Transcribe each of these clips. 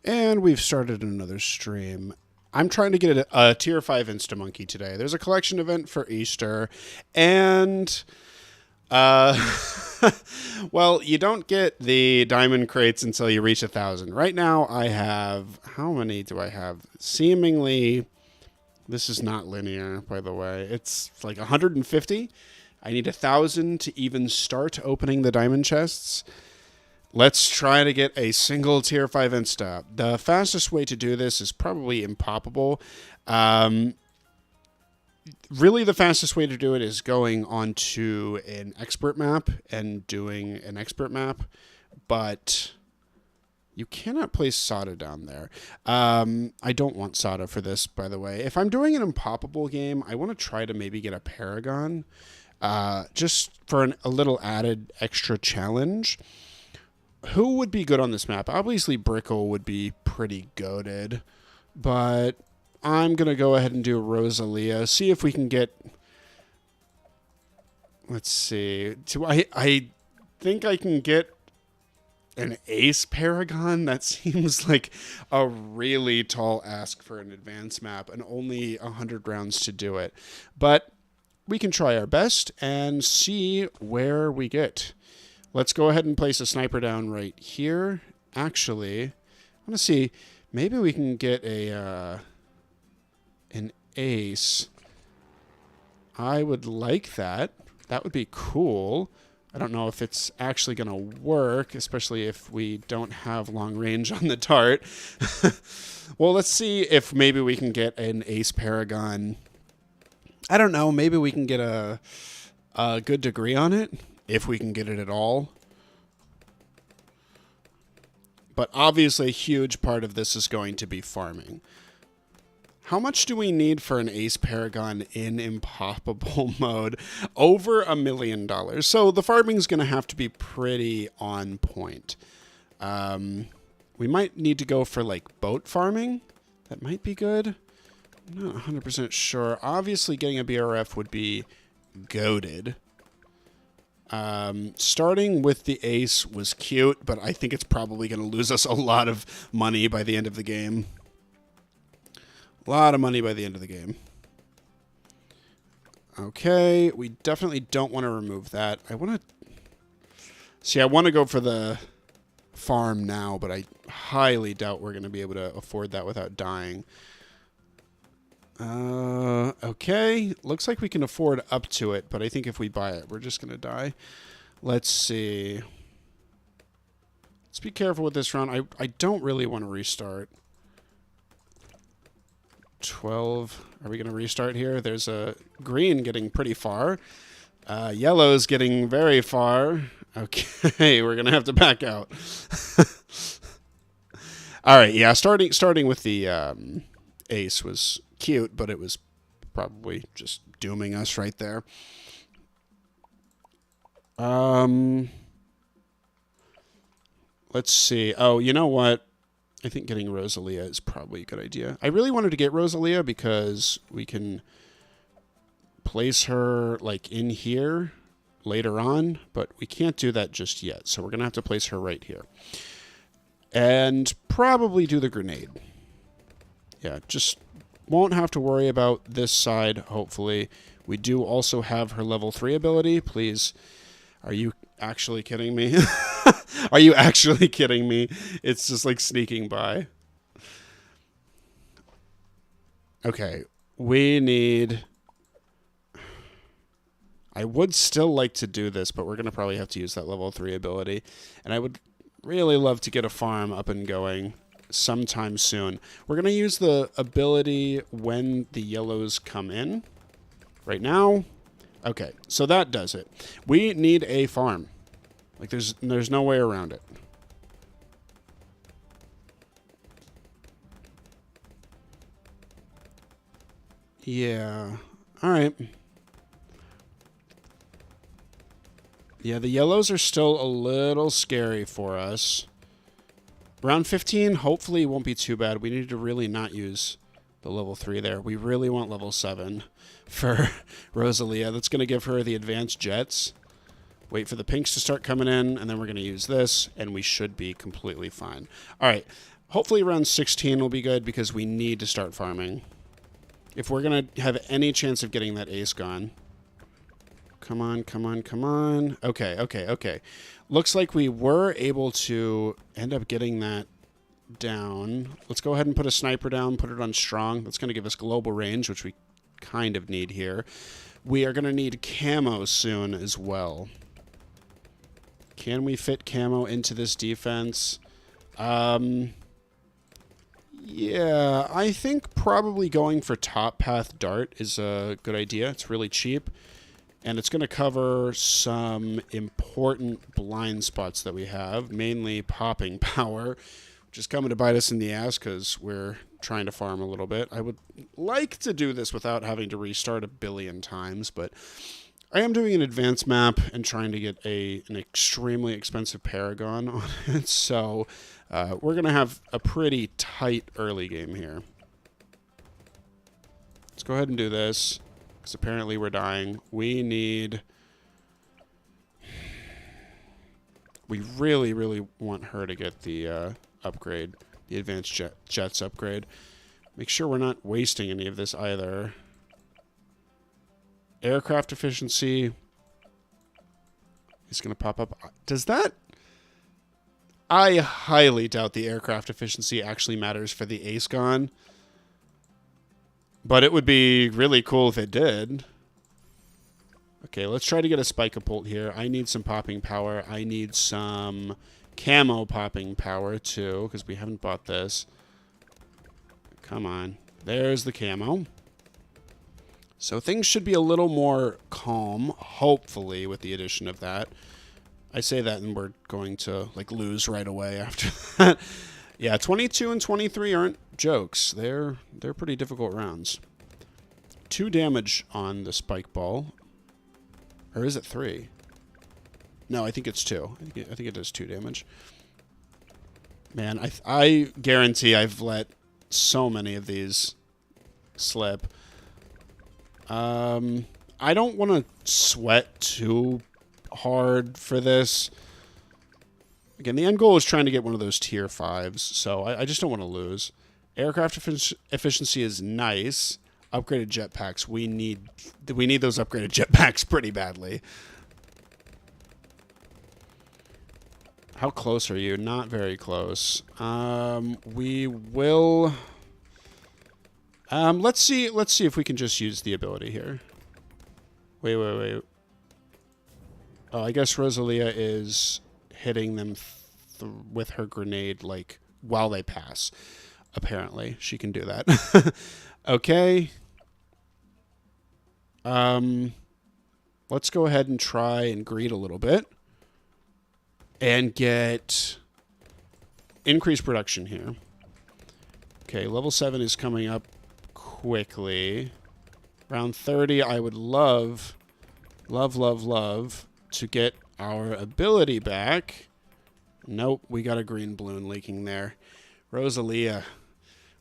And we've started another stream. I'm trying to get a tier 5 Insta Monkey today. There's a collection event for Easter, and uh, well, you don't get the diamond crates until you reach 1,000. Right now, I have, how many do I have? Seemingly, this is not linear, by the way. It's like 150. I need 1,000 to even start opening the diamond chests. Let's try to get a single tier 5 Insta. The fastest way to do this is probably impoppable. Really, the fastest way to do it is going onto an expert map and doing an expert map, but you cannot place Sada down there. I don't want Sada for this, by the way. If I'm doing an impoppable game, I want to try to maybe get a Paragon, just for a little added extra challenge. Who would be good on this map? Obviously, Brickle would be pretty goated, but I'm going to go ahead and do Rosalia. See if we can get... Let's see. I think I can get an Ace Paragon. That seems like a really tall ask for an advanced map, and only 100 rounds to do it. But we can try our best and see where we get. Let's go ahead and place a sniper down right here. Actually, I want to see, maybe we can get an ace. I would like that. That would be cool. I don't know if it's actually going to work, especially if we don't have long range on the dart. Well, let's see if maybe we can get an Ace Paragon. I don't know. Maybe we can get a good degree on it, if we can get it at all. But obviously, a huge part of this is going to be farming. How much do we need for an Ace Paragon in impoppable mode? Over $1 million. So the farming is going to have to be pretty on point. We might need to go for like boat farming. That might be good. I'm not 100% sure. Obviously, getting a BRF would be goated. Starting with the ace was cute, but I think it's probably going to lose us a lot of money by the end of the game. A lot of money by the end of the game. Okay, we definitely don't want to remove that. I want to go for the farm now, but I highly doubt we're going to be able to afford that without dying. Okay, looks like we can afford up to it, but I think if we buy it, we're just going to die. Let's see. Let's be careful with this round. I don't really want to restart. 12. Are we going to restart here? There's a green getting pretty far. Yellow's getting very far. Okay, we're going to have to back out. All right, yeah, starting with the ace was cute, but it was probably just dooming us right there. Let's see. Oh, you know what? I think getting Rosalia is probably a good idea. I really wanted to get Rosalia because we can place her like in here later on, but we can't do that just yet. So we're going to have to place her right here. And probably do the grenade. Yeah, just won't have to worry about this side, hopefully. We do also have her level 3 ability. Please, are you actually kidding me? Are you actually kidding me? It's just like sneaking by. Okay, we need... I would still like to do this, but we're going to probably have to use that level 3 ability. And I would really love to get a farm up and going sometime soon. We're going to use the ability when the yellows come in. Right now. Okay, so that does it. We need a farm. Like, there's no way around it. Yeah. All right. Yeah, the yellows are still a little scary for us. Round 15, hopefully, won't be too bad. We need to really not use the level 3 there. We really want level 7 for Rosalia. That's going to give her the advanced jets. Wait for the pinks to start coming in, and then we're going to use this, and we should be completely fine. All right. Hopefully around 16 will be good because we need to start farming. If we're going to have any chance of getting that ace gone. Come on, come on, come on. Okay, okay, okay. Looks like we were able to end up getting that down. Let's go ahead and put a sniper down, put it on strong. That's going to give us global range, which we kind of need here. We are going to need camo soon as well. Can we fit camo into this defense? Yeah, I think probably going for top path dart is a good idea. It's really cheap. And it's going to cover some important blind spots that we have, mainly popping power, which is coming to bite us in the ass because we're trying to farm a little bit. I would like to do this without having to restart a billion times, but I am doing an advanced map and trying to get an extremely expensive Paragon on it, so we're going to have a pretty tight early game here. Let's go ahead and do this. Because apparently we're dying. We really, really want her to get the upgrade. The advanced jets upgrade. Make sure we're not wasting any of this either. Aircraft efficiency is going to pop up. Does that... I highly doubt the aircraft efficiency actually matters for the ace gun. But it would be really cool if it did. Okay, let's try to get a spike-a-pult here. I need some popping power. I need some camo popping power, too, because we haven't bought this. Come on. There's the camo. So things should be a little more calm, hopefully, with the addition of that. I say that and we're going to, like, lose right away after that. Yeah, 22 and 23 aren't jokes. They're pretty difficult rounds. 2 damage on the spike ball. Or is it 3? No, I think it's 2. I think it does 2 damage. Man, I guarantee I've let so many of these slip. I don't want to sweat too hard for this. Again, the end goal is trying to get one of those tier 5s, so I just don't want to lose. Aircraft efficiency is nice. Upgraded jetpacks. We need those upgraded jetpacks pretty badly. How close are you? Not very close. We will... let's see if we can just use the ability here. Wait. Oh, I guess Rosalia is hitting them with her grenade, like, while they pass. Apparently, she can do that. Okay. Let's go ahead and try and greed a little bit. And get increased production here. Okay, level 7 is coming up quickly. Round 30, I would love to get our ability back. Nope, we got a green balloon leaking there. Rosalia,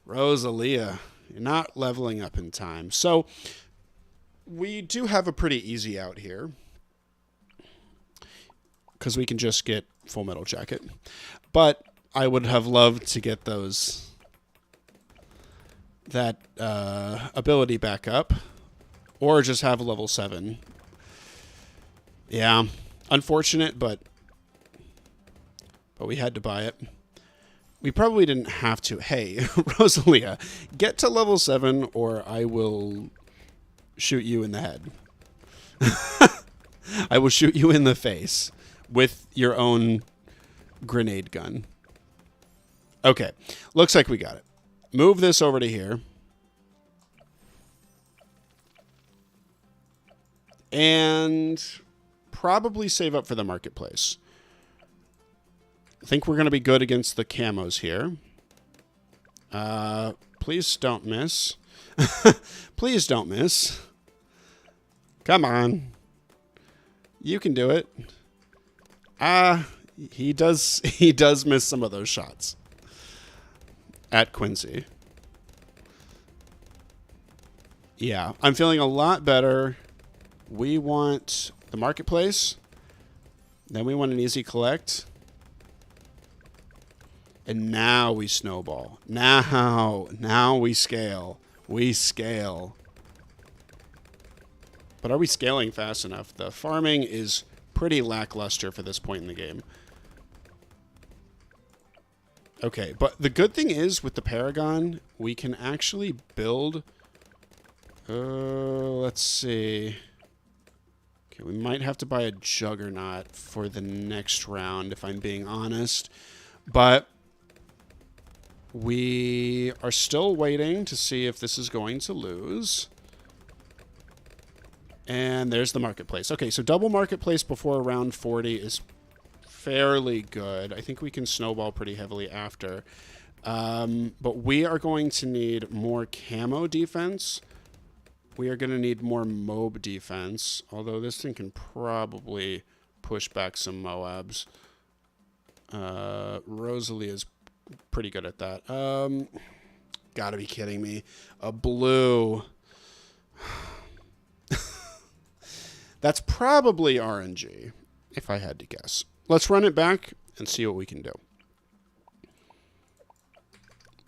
you're not leveling up in time. So we do have a pretty easy out here because we can just get Full Metal Jacket. But I would have loved to get that ability back up, or just have a level 7. Yeah, unfortunate, but we had to buy it. We probably didn't have to. Hey, Rosalia, get to level 7 or I will shoot you in the head. I will shoot you in the face with your own grenade gun. Okay, looks like we got it. Move this over to here. And probably save up for the marketplace. I think we're going to be good against the camos here. Please don't miss. Please don't miss. Come on. You can do it. He does miss some of those shots. At Quincy. Yeah, I'm feeling a lot better. We want the marketplace. Then we want an easy collect. And now we snowball. Now we scale. We scale. But are we scaling fast enough? The farming is pretty lackluster for this point in the game. Okay, but the good thing is with the Paragon, we can actually build... let's see. Okay, we might have to buy a Juggernaut for the next round, if I'm being honest. But we are still waiting to see if this is going to lose. And there's the marketplace. Okay, so double marketplace before round 40 is fairly good. I think we can snowball pretty heavily after. But we are going to need more camo defense. We are going to need more Moab defense, although this thing can probably push back some Moabs. Rosalie is pretty good at that. Gotta be kidding me. A blue. That's probably RNG, if I had to guess. Let's run it back and see what we can do.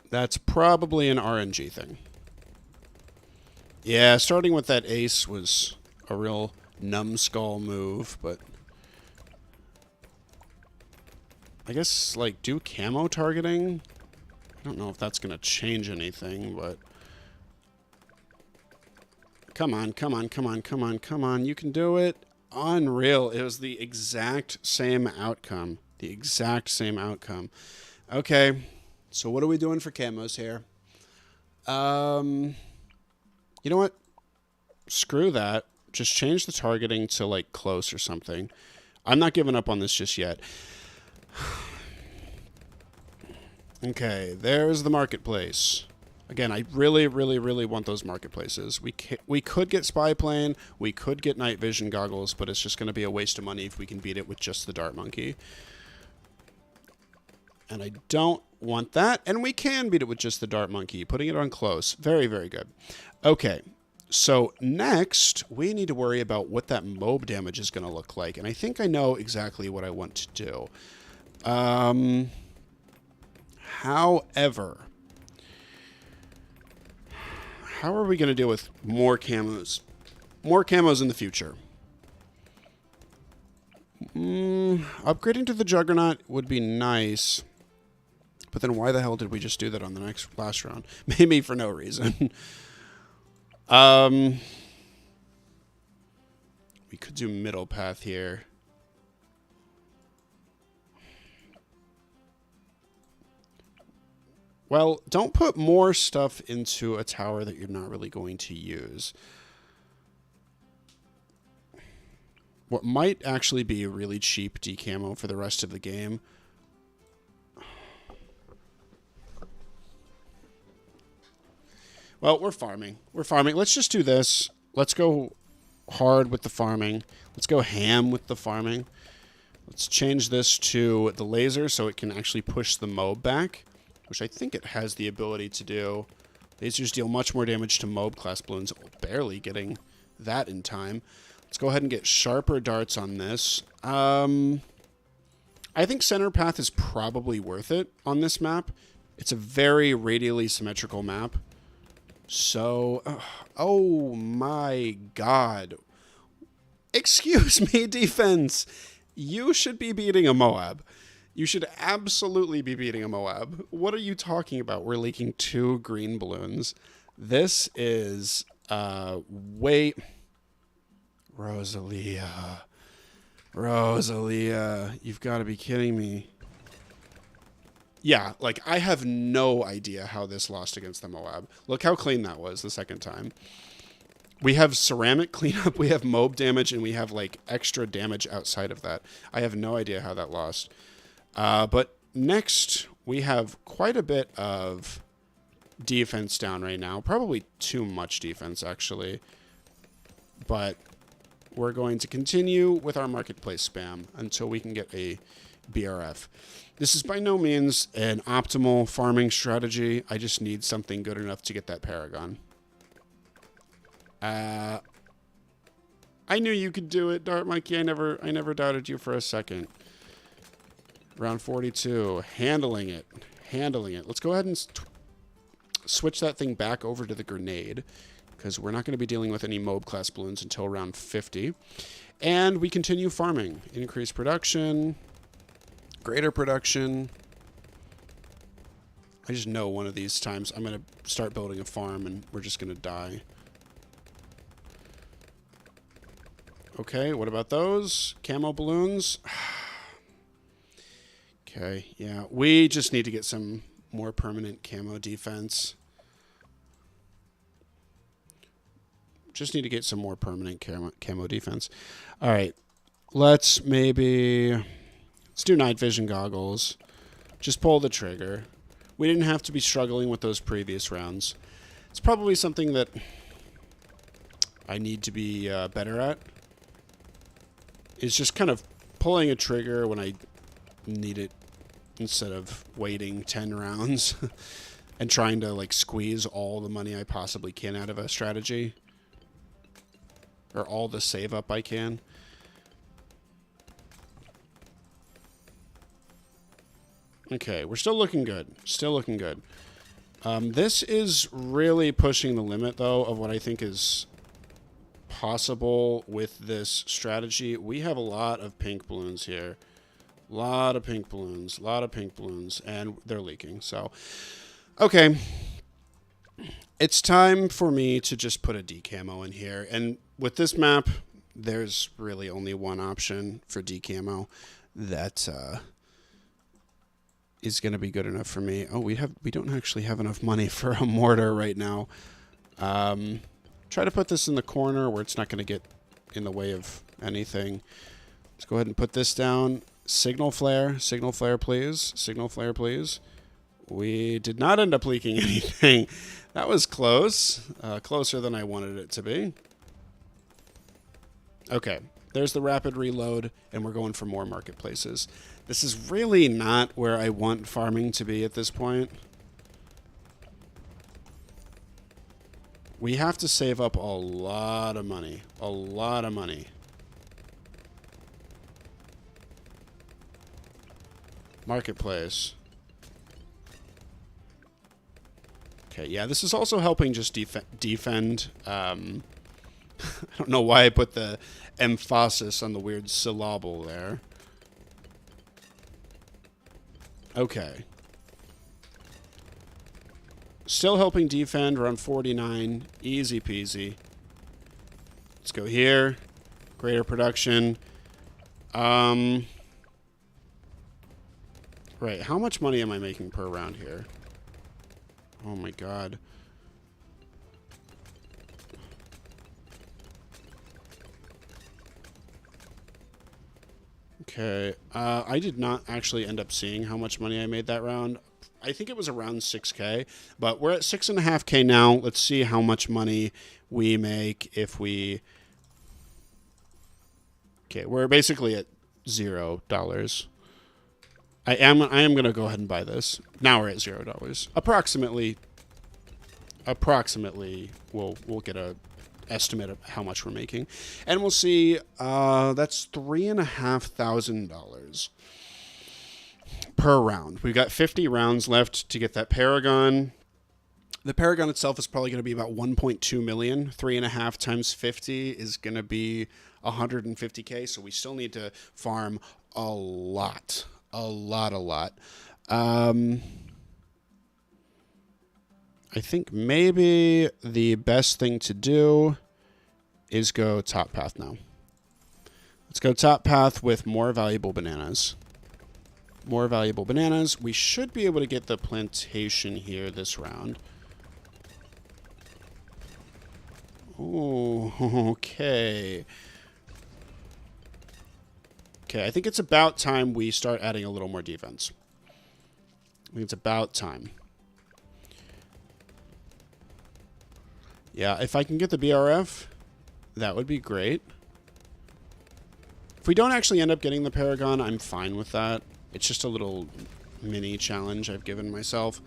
That's probably an RNG thing. Yeah, starting with that ace was a real numbskull move, but I guess, like, do camo targeting? I don't know if that's going to change anything, but come on, come on, come on, come on, come on. You can do it. Unreal. It was the exact same outcome. The exact same outcome. Okay, so what are we doing for camos here? You know what? Screw that. Just change the targeting to, like, close or something. I'm not giving up on this just yet. Okay, there's the marketplace. Again, I really, really, really want those marketplaces. We could get Spy Plane, we could get Night Vision Goggles, but it's just going to be a waste of money if we can beat it with just the Dart Monkey. And I don't want that. And we can beat it with just the Dart Monkey, putting it on close. Very, very good. Okay, so next, we need to worry about what that Moab damage is going to look like. And I think I know exactly what I want to do. However, how are we going to deal with more camos? More camos in the future. Upgrading to the Juggernaut would be nice. But then why the hell did we just do that on the last round? Maybe for no reason. We could do middle path here. Well, don't put more stuff into a tower that you're not really going to use. What might actually be a really cheap decamo for the rest of the game. Well, we're farming. We're farming. Let's just do this. Let's go hard with the farming. Let's go ham with the farming. Let's change this to the laser so it can actually push the Moab back, which I think it has the ability to do. Lasers deal much more damage to Moab class balloons, barely getting that in time. Let's go ahead and get sharper darts on this. I think center path is probably worth it on this map. It's a very radially symmetrical map. So, oh my god. Excuse me, defense. You should be beating a Moab. You should absolutely be beating a Moab. What are you talking about? We're leaking 2 green balloons. This is, wait. Rosalia. Rosalia. You've got to be kidding me. Yeah, like, I have no idea how this lost against the Moab. Look how clean that was the second time. We have ceramic cleanup, we have Moab damage, and we have, like, extra damage outside of that. I have no idea how that lost. But next, we have quite a bit of defense down right now. Probably too much defense, actually. But we're going to continue with our marketplace spam until we can get a BRF. This is by no means an optimal farming strategy. I just need something good enough to get that Paragon. I I knew you could do it, Dart Monkey. I never doubted you for a second. Round 42. Handling it. Handling it. Let's go ahead and switch that thing back over to the grenade, because we're not going to be dealing with any MOAB class balloons until round 50. And we continue farming. Increase production. Greater production. I just know one of these times I'm going to start building a farm and we're just going to die. Okay, what about those? Camo balloons? Okay, yeah. We just need to get some more permanent camo defense. Just need to get some more permanent camo defense. All right, let's do night vision goggles. Just pull the trigger. We didn't have to be struggling with those previous rounds. It's probably something that I need to be better at. Is just kind of pulling a trigger when I need it instead of waiting 10 rounds and trying to like squeeze all the money I possibly can out of a strategy. Or all the save up I can. Okay, we're still looking good. Still looking good. This is really pushing the limit, though, of what I think is possible with this strategy. We have a lot of pink balloons here. A lot of pink balloons. A lot of pink balloons. And they're leaking, so... Okay. It's time for me to just put a decamo in here. And with this map, there's really only one option for decamo that is going to be good enough for me. Oh, we don't actually have enough money for a mortar right now. Try to put this in the corner where it's not going to get in the way of anything. Let's go ahead and put this down. Signal flare, please. Signal flare, please. We did not end up leaking anything. That was close. Closer than I wanted it to be. Okay, there's the rapid reload, and we're going for more marketplaces. This is really not where I want farming to be at this point. We have to save up a lot of money. A lot of money. Marketplace. Okay, yeah, this is also helping just defend. I don't know why I put the emphasis on the weird syllable there. Okay. Still helping defend, around 49. Easy peasy. Let's go here. Greater production. Right, how much money am I making per round here? Oh my god. Okay, I did not actually end up seeing how much money I made that round. I think it was around 6K, but we're at 6.5K now. Let's see how much money we make if we... Okay, we're basically at $0. I am going to go ahead and buy this. Now we're at $0. Approximately, we'll get a estimate of how much we're making, and we'll see. That's $3,500 per round. We've got 50 rounds left to get that Paragon. The Paragon itself is probably going to be about 1.2 million. 3.5 times 50 is going to be 150K. So we still need to farm a lot. A lot. I think maybe the best thing to do is go top path now. Let's go top path with more valuable bananas. More valuable bananas. We should be able to get the plantation here this round. Ooh, okay. Okay, I think it's about time we start adding a little more defense. I think it's about time. Yeah, if I can get the BRF, that would be great. If we don't actually end up getting the Paragon, I'm fine with that. It's just a little mini challenge I've given myself.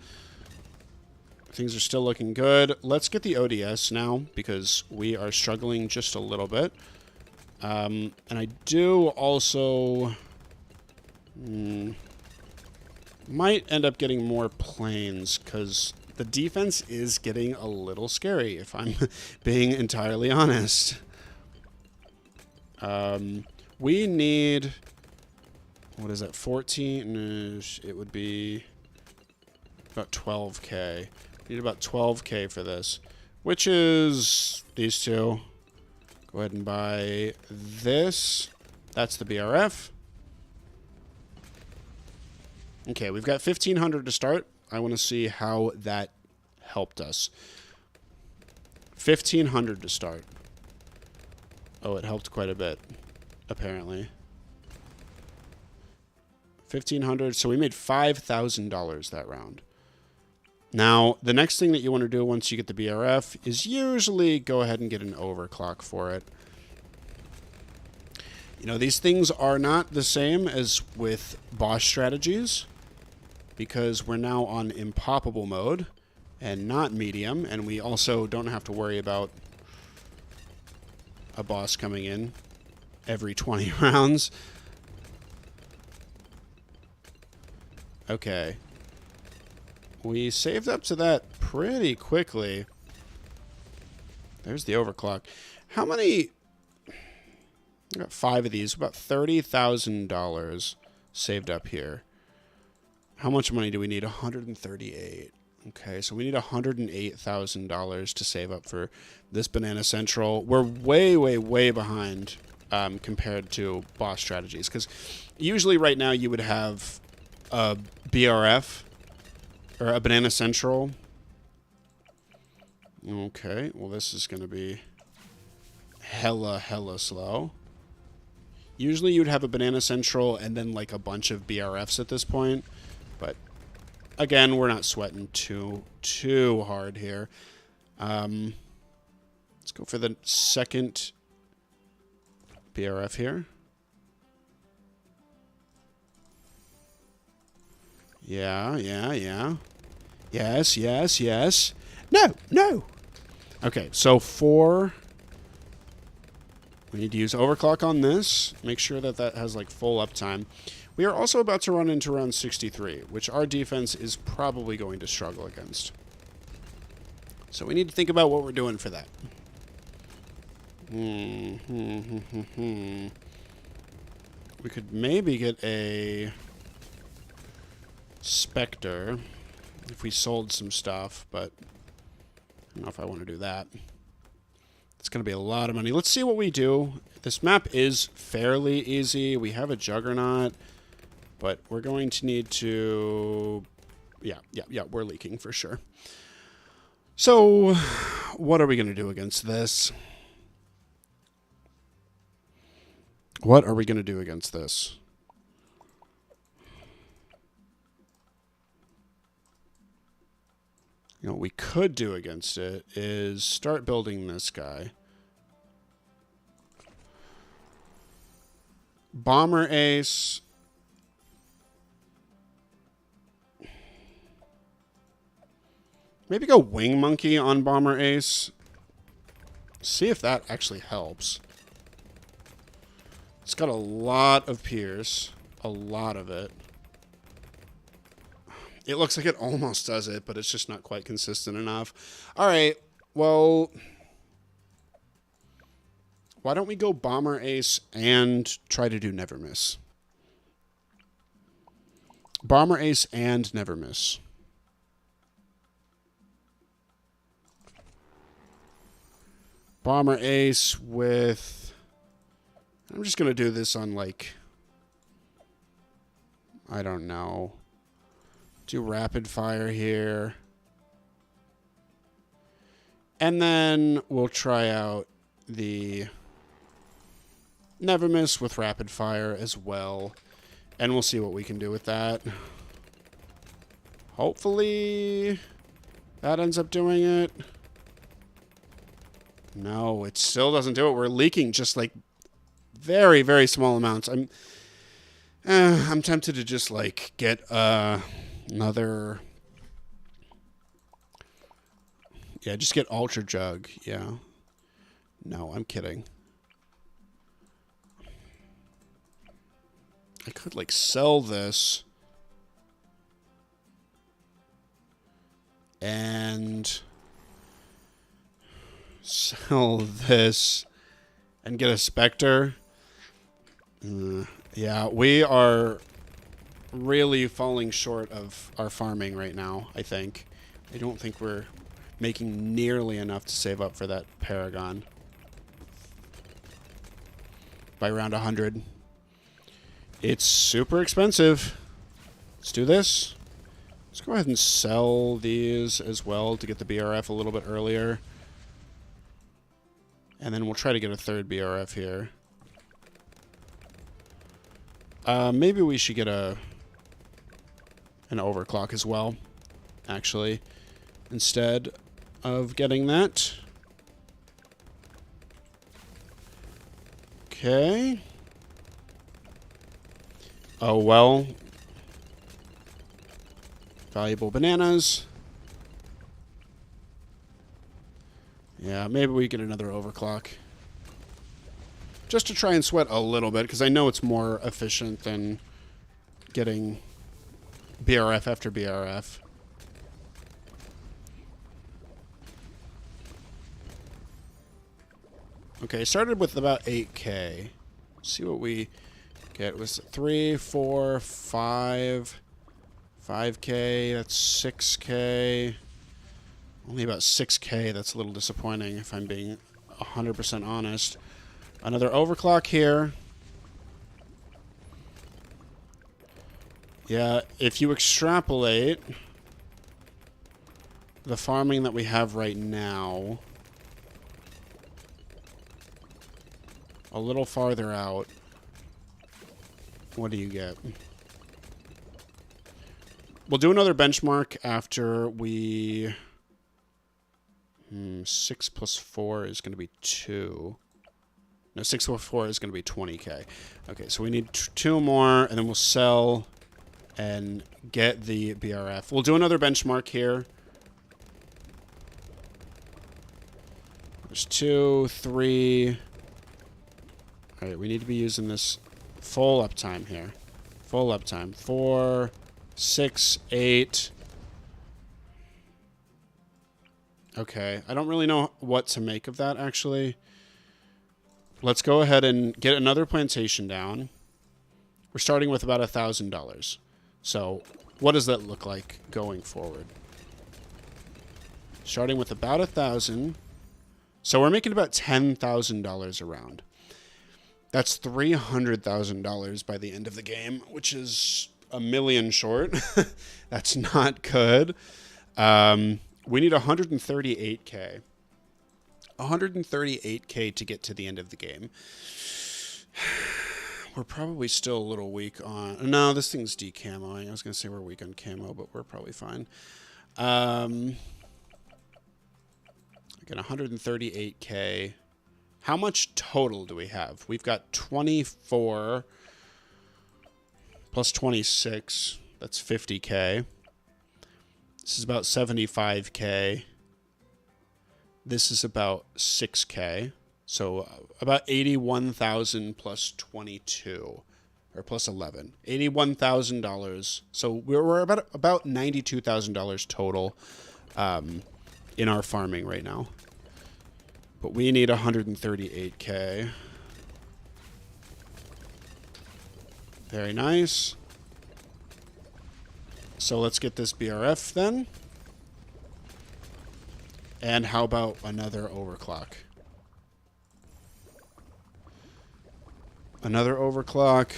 Things are still looking good. Let's get the ODS now, because we are struggling just a little bit. And I do also might end up getting more planes because the defense is getting a little scary, if I'm being entirely honest. We need, what is that, 14? It would be about 12k. We need about 12k for this, which is these two. Go ahead and buy this. That's the BRF. Okay, we've got 1,500 to start. I want to see how that helped us. 1,500 to start. Oh, it helped quite a bit, apparently. 1,500, so we made $5,000 that round. Now, the next thing that you want to do once you get the BRF is usually go ahead and get an overclock for it. You know, these things are not the same as with boss strategies because we're now on impoppable mode and not medium, and we also don't have to worry about a boss coming in every 20 rounds. Okay. We saved up to that pretty quickly. There's the overclock. How many? I got 5 of these. About $30,000 saved up here. How much money do we need? 138. Okay, so we need $108,000 to save up for this Banana Central. We're way, way, way behind compared to boss strategies. Because usually right now you would have a BRF or a Banana Central. Okay, well this is going to be hella slow. Usually you'd have a Banana Central and then like a bunch of BRFs at this point. But again, we're not sweating too hard here. Let's go for the second BRF here. Yeah. Yes. No. Okay, so 4. We need to use overclock on this. Make sure that that has like full uptime. We are also about to run into round 63, which our defense is probably going to struggle against. So we need to think about what we're doing for that. We could maybe get a Spectre if we sold some stuff, but I don't know if I want to do that. It's going to be a lot of money. Let's see what we do. This map is fairly easy. We have a Juggernaut, but we're going to need to... Yeah, we're leaking for sure. So, what are we going to do against this? What are we going to do against this? You know, what we could do against it is start building this guy. Bomber Ace. Maybe go Wing Monkey on Bomber Ace. See if that actually helps. It's got a lot of Pierce. A lot of it. It looks like it almost does it, but it's just not quite consistent enough. All right, well, why don't we go Bomber Ace and try to do Never Miss? Bomber Ace and Never Miss. Bomber Ace with... I'm just going to do this on, like... I don't know. Do Rapid Fire here. And then we'll try out the Never Miss with Rapid Fire as well. And we'll see what we can do with that. Hopefully that ends up doing it. No, it still doesn't do it. We're leaking just like very, very small amounts. I'm tempted to just like get another. Yeah, just get Ultra Jug. Yeah. No, I'm kidding. I could, like, sell this. And sell this. And get a Spectre. Yeah, we are really falling short of our farming right now, I think. I don't think we're making nearly enough to save up for that Paragon. By around 100. It's super expensive. Let's do this. Let's go ahead and sell these as well to get the BRF a little bit earlier. And then we'll try to get a third BRF here. Maybe we should get an overclock as well, actually, instead of getting that. Okay. Oh, well. Valuable bananas. Yeah, maybe we get another overclock. Just to try and sweat a little bit, because I know it's more efficient than getting BRF after BRF. Okay, started with about 8K. Let's see what we get. It was 3, 4, 5, 5K. That's 6K. Only about 6K. That's a little disappointing, if I'm being 100% honest. Another overclock here. Yeah, if you extrapolate the farming that we have right now a little farther out, what do you get? We'll do another benchmark after we... 6 plus 4 is going to be 2. No, 6 plus 4 is going to be 20K. Okay, so we need 2 more, and then we'll sell and get the BRF. We'll do another benchmark here. There's 2, 3. All right, we need to be using this full uptime here. Full uptime. 4, 6, 8. Okay, I don't really know what to make of that, actually. Let's go ahead and get another plantation down. We're starting with about $1,000. So what does that look like going forward? Starting with about 1,000. So we're making about $10,000 around. That's $300,000 by the end of the game, which is $1 million short. That's not good. We need 138K. 138K to get to the end of the game. We're probably still a little weak on... No, this thing's decamoing. I was going to say we're weak on camo, but we're probably fine. Again, 138K. How much total do we have? We've got 24 plus 26. That's 50K. This is about 75K. This is about 6K. So about 81,000 plus 22, or plus 11. $81,000. So we're about $92,000 total in our farming right now. But we need 138K. Very nice. So let's get this BRF then. And how about another overclock? Another overclock.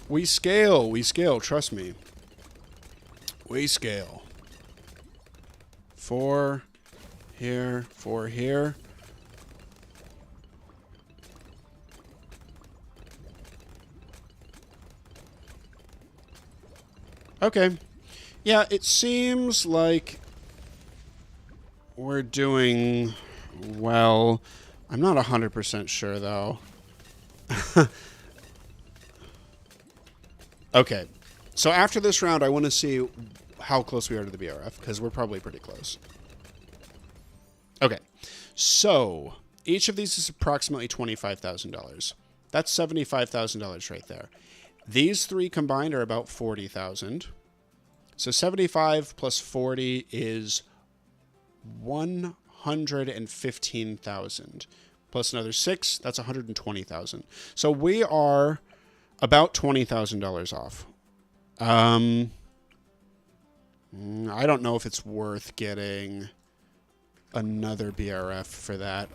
We scale, trust me. We scale. 4 here, 4 here. Okay. Yeah, it seems like we're doing well. I'm not 100% sure, though. Okay. So after this round, I want to see how close we are to the BRF, because we're probably pretty close. Okay. So each of these is approximately $25,000. That's $75,000 right there. These three combined are about 40,000. So 75 plus 40 is 115,000. Plus another 6, that's 120,000. So we are about $20,000 off. I don't know if it's worth getting another BRF for that.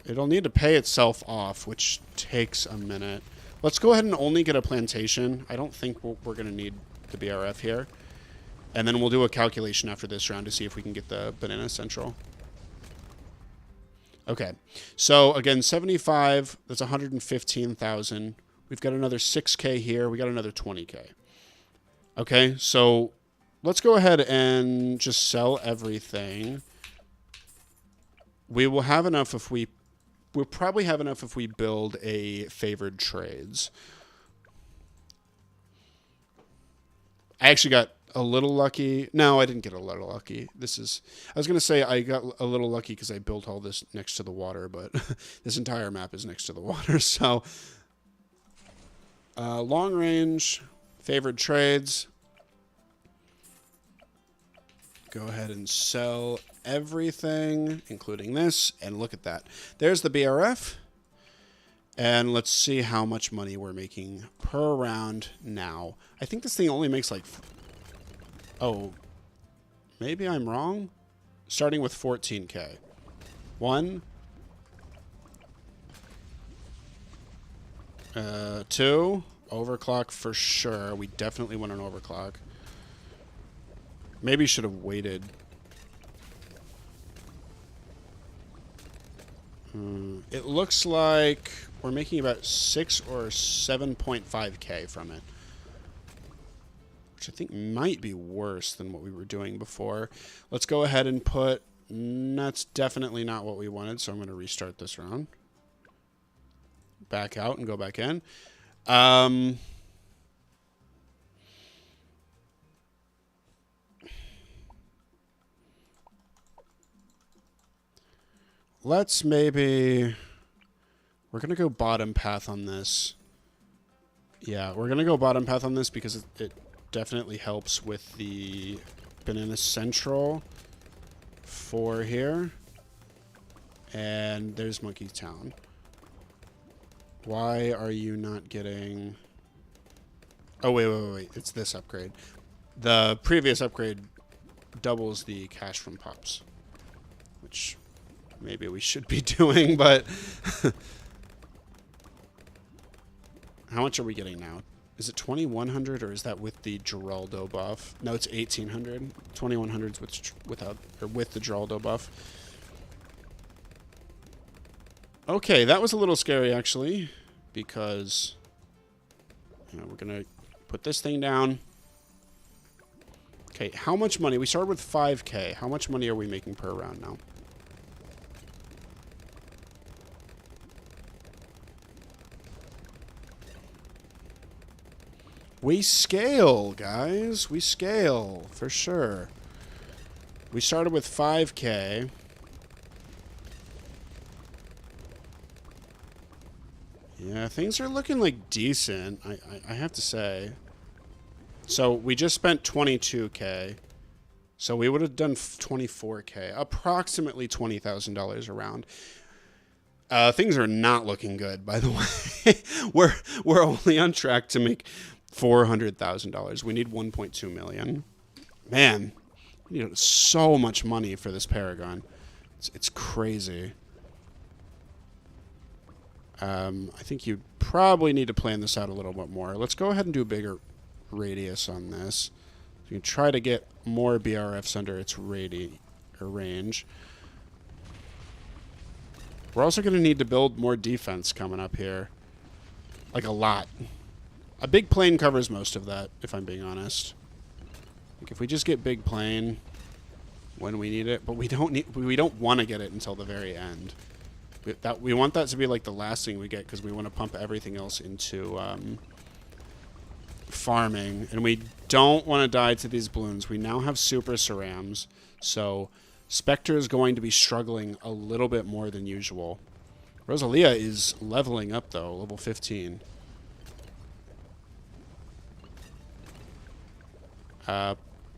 It'll need to pay itself off, which takes a minute. Let's go ahead and only get a plantation. I don't think we're going to need the BRF here. And then we'll do a calculation after this round to see if we can get the Banana Central. Okay. So, again, 75, that's 115,000. We've got another 6K here. We got another 20K. Okay, so let's go ahead and just sell everything. We will have enough if we'll probably have enough if we build a favored trades. I actually got a little lucky. No, I didn't get a little lucky. I was going to say I got a little lucky because I built all this next to the water, but this entire map is next to the water. So, long range, favored trades. Go ahead and sell everything, including this, and look at that. There's the BRF. And let's see how much money we're making per round now. I think this thing only makes like... Oh, maybe I'm wrong? Starting with 14K. 1. 2. Overclock for sure. We definitely want an overclock. Maybe should have waited. It looks like we're making about 6 or 7.5K from it. Which I think might be worse than what we were doing before. Let's go ahead and put... That's definitely not what we wanted, so I'm going to restart this round. Back out and go back in. Let's maybe... We're going to go bottom path on this. Yeah, we're going to go bottom path on this because it definitely helps with the Banana Central 4 here. And there's Monkey Town. Why are you not getting... Oh, wait. It's this upgrade. The previous upgrade doubles the cash from pops. Which... maybe we should be doing, but... How much are we getting now? Is it 2,100 or is that with the Geraldo buff? No, it's 1,800. 2,100's with the Geraldo buff. Okay, that was a little scary actually, because we're gonna put this thing down. Okay, how much money? We started with 5K. How much money are we making per round now? We scale, guys. We scale, for sure. We started with 5K. Yeah, things are looking like decent, I have to say. So we just spent 22K. So we would have done 24K. Approximately $20,000 a round. Things are not looking good, by the way. We're only on track to make $400,000. We need 1.2 million. Man, we need so much money for this Paragon. It's crazy. I think you probably need to plan this out a little bit more. Let's go ahead and do a bigger radius on this. You can try to get more BRFs under its range. We're also going to need to build more defense coming up here. Like a lot. A big plane covers most of that, if I'm being honest. Like if we just get big plane when we need it, but we don't want to get it until the very end. We want that to be like the last thing we get because we want to pump everything else into farming, and we don't want to die to these balloons. We now have super cerams, so Spectre is going to be struggling a little bit more than usual. Rosalia is leveling up, though. Level 15.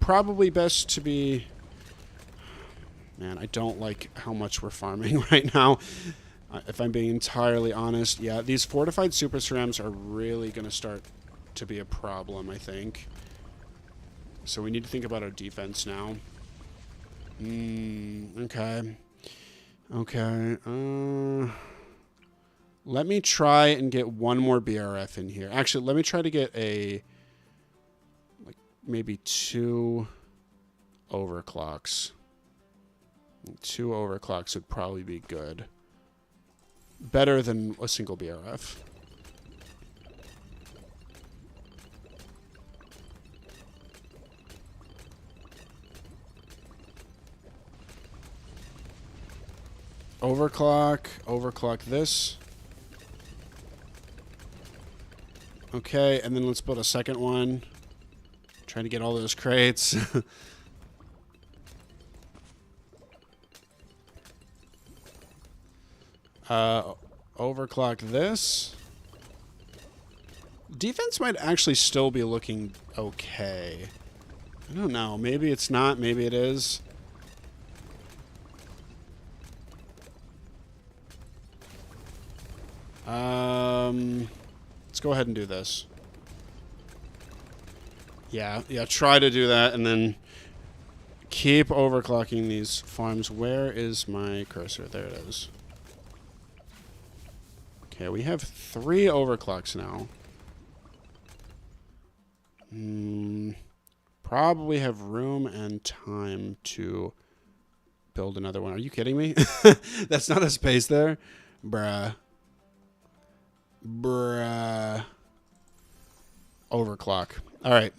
Probably best to be... Man, I don't like how much we're farming right now. If I'm being entirely honest. Yeah, these fortified super cerams are really going to start to be a problem, I think. So we need to think about our defense now. Okay. Okay. Let me try and get one more BRF in here. Actually, let me try to get a... like, maybe 2 overclocks. 2 overclocks would probably be good. Better than a single BRF. Overclock this. Okay, and then let's build a second one. Trying to get all those crates. Overclock this. Defense might actually still be looking okay. I don't know. Maybe it's not. Maybe it is. Let's go ahead and do this. Yeah, try to do that and then keep overclocking these farms. Where is my cursor? There it is. Okay, we have 3 overclocks now. Probably have room and time to build another one. Are you kidding me? That's not a space there? Bruh. Overclock. All right.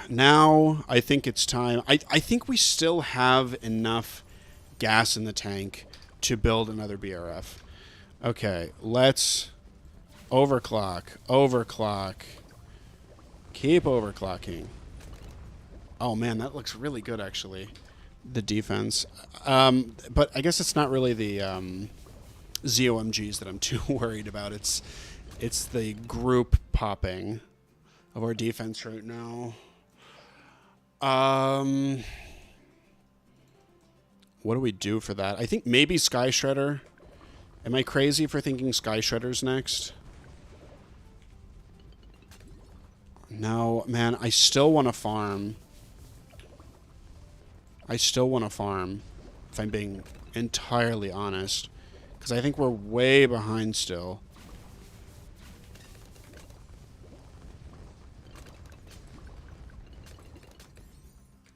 Now, I think it's time. I think we still have enough gas in the tank to build another BRF. Okay, let's overclock. Keep overclocking. Oh, man, that looks really good, actually. The defense. But I guess it's not really the ZOMGs that I'm too worried about. It's the group popping of our defense right now. What do we do for that? I think maybe Sky Shredder. Am I crazy for thinking Sky Shredder's next? No, man, I still want to farm. If I'm being entirely honest. Because I think we're way behind still.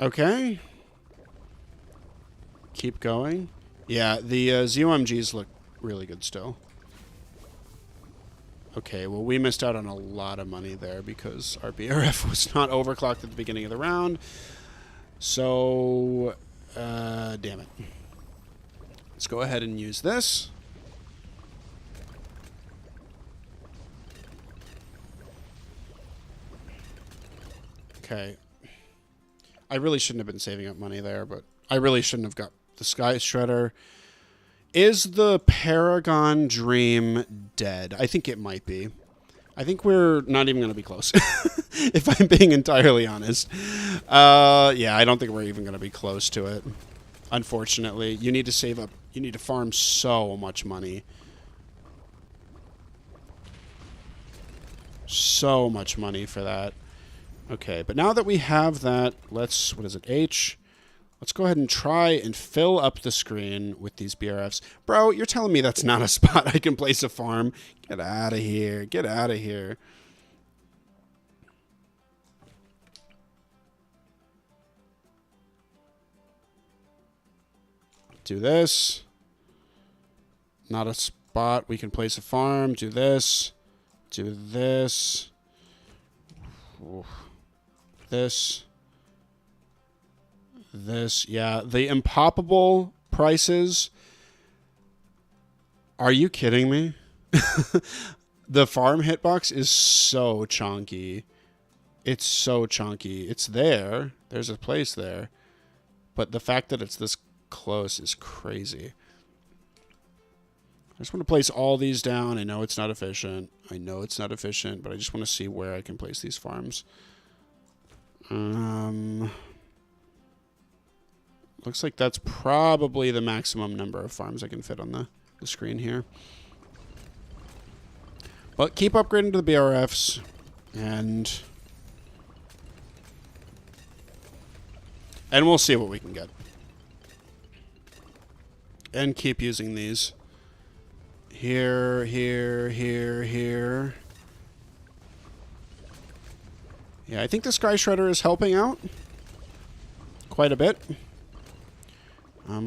Okay. Keep going. Yeah, the ZOMGs look really good still. Okay, well, we missed out on a lot of money there because our BRF was not overclocked at the beginning of the round. So, damn it. Let's go ahead and use this. Okay. I really shouldn't have been saving up money there, but I really shouldn't have got the Sky Shredder. Is the Paragon Dream dead? I think it might be. I think we're not even going to be close, if I'm being entirely honest. Yeah, I don't think we're even going to be close to it. Unfortunately, you need to save up. You need to farm so much money. So much money for that. Okay, but now that we have that, let's, what is it, H? Let's go ahead and try and fill up the screen with these BRFs. Bro, you're telling me that's not a spot I can place a farm? Get out of here. Get out of here. Do this. Not a spot we can place a farm. Do this. Do this. Oof. This. Yeah, the impoppable prices. Are you kidding me? The farm hitbox is so chunky. It's so chunky. It's there. There's a place there. But the fact that it's this close is crazy. just want to place all these down. I know it's not efficient. I know it's not efficient, but I just want to see where I can place these farms. Looks like that's probably the maximum number of farms I can fit on the screen here. But keep upgrading to the BRFs, and we'll see what we can get. And keep using these. Here, here, here, here. Yeah, I think the Sky Shredder is helping out quite a bit.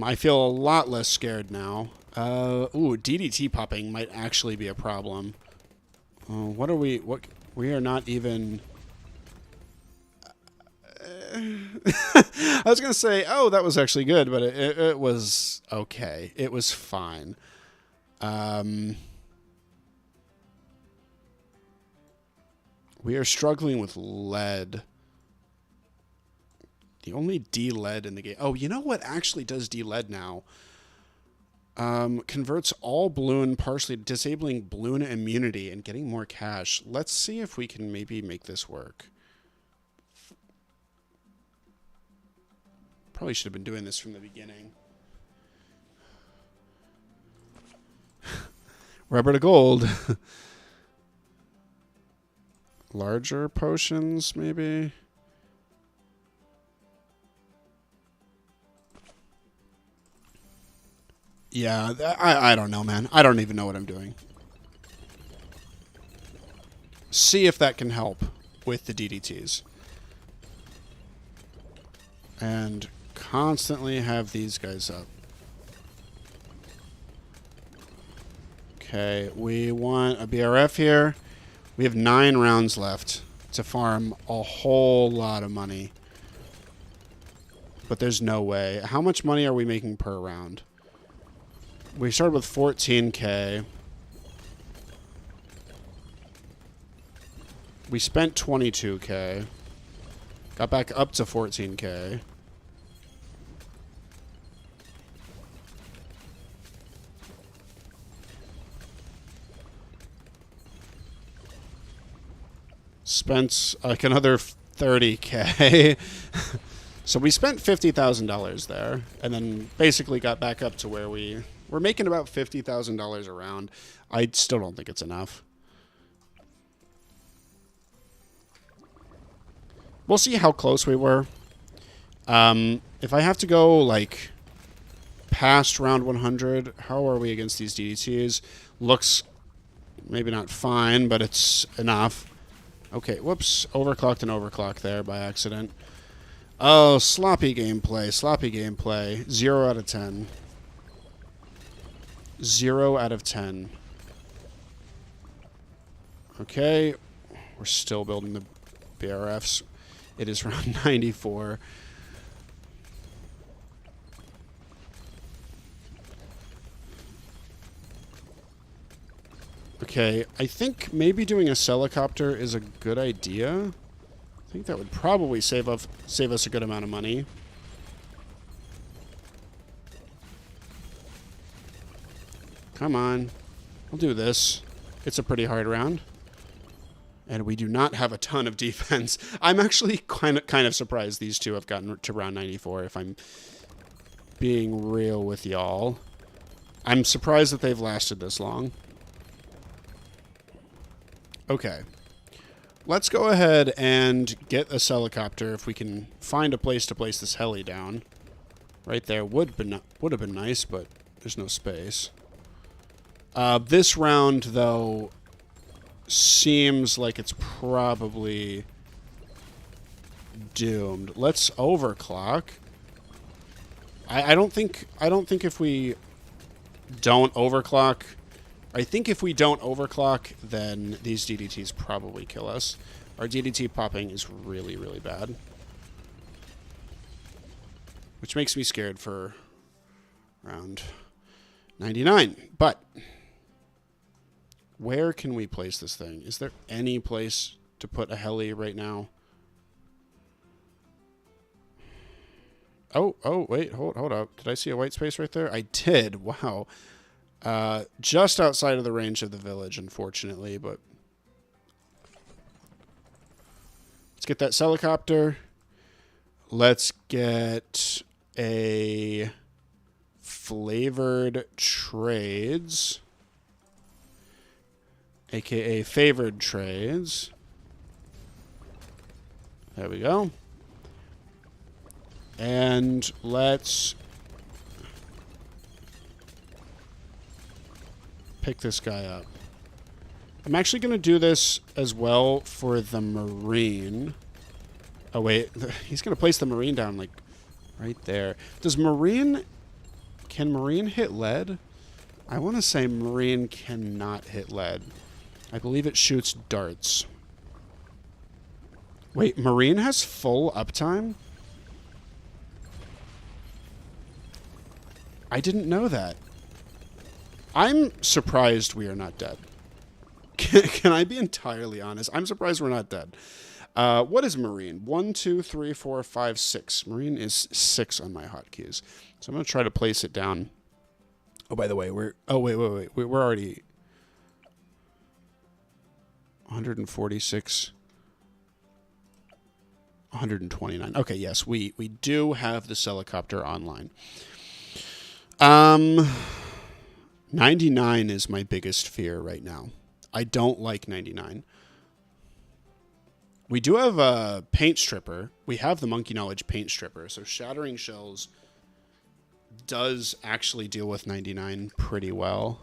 I feel a lot less scared now. Ooh, DDT popping might actually be a problem. What we are not even... I was going to say, oh, that was actually good, but it was okay. It was fine. We are struggling with lead. The only D-lead in the game. Oh, you know what actually does D-lead now? Converts all balloon, partially disabling balloon immunity and getting more cash. Let's see if we can maybe make this work. Probably should have been doing this from the beginning. Rubber to gold. Larger potions, maybe? Yeah, I don't know, man. I don't even know what I'm doing. See if that can help with the DDTs. And constantly have these guys up. Okay, we want a BRF here. We have 9 rounds left to farm a whole lot of money. But there's no way. How much money are we making per round? We started with 14K. We spent 22K. Got back up to 14K. Spent like another 30K. So we spent $50,000 there, and then basically got back up to where we're making about $50,000 a round. I still don't think it's enough. We'll see how close we were. If I have to go like past round 100, how are we against these DDTs? Looks maybe not fine, but it's enough. Okay, whoops. Overclocked and overclocked there by accident. Oh, sloppy gameplay. Sloppy gameplay. 0 out of 10. 0 out of 10. Okay. We're still building the BRFs. It is round 94. Okay, I think maybe doing a helicopter is a good idea. I think that would probably save us a good amount of money. Come on. We'll do this. It's a pretty hard round. And we do not have a ton of defense. I'm actually kind of surprised these two have gotten to round 94, if I'm being real with y'all. I'm surprised that they've lasted this long. Okay. Let's go ahead and get a helicopter if we can find a place to place this heli down. Right there would have been nice, but there's no space. This round, though, seems like it's probably doomed. Let's overclock. I don't think if we don't overclock. I think if we don't overclock, then these DDTs probably kill us. Our DDT popping is really, really bad. Which makes me scared for round 99. But where can we place this thing? Is there any place to put a heli right now? Oh, wait, hold up. Did I see a white space right there? I did. Wow. Just outside of the range of the village, unfortunately, but let's get that helicopter. Let's get a flavored trades, aka favored trades. There we go. And let's pick this guy up. I'm actually going to do this as well for the Marine. Oh, wait. He's going to place the Marine down, like, right there. Can Marine hit lead? I want to say Marine cannot hit lead. I believe it shoots darts. Wait, Marine has full uptime? I didn't know that. I'm surprised we are not dead. Can I be entirely honest? I'm surprised we're not dead. What is Marine? 1, 2, 3, 4, 5, 6. Marine is 6 on my hotkeys. So I'm going to try to place it down. Oh, by the way, we're already 146, 129. Okay, yes, we do have this helicopter online. 99 is my biggest fear right now. I don't like 99. We do have a paint stripper. We have the Monkey Knowledge paint stripper. So Shattering Shells does actually deal with 99 pretty well.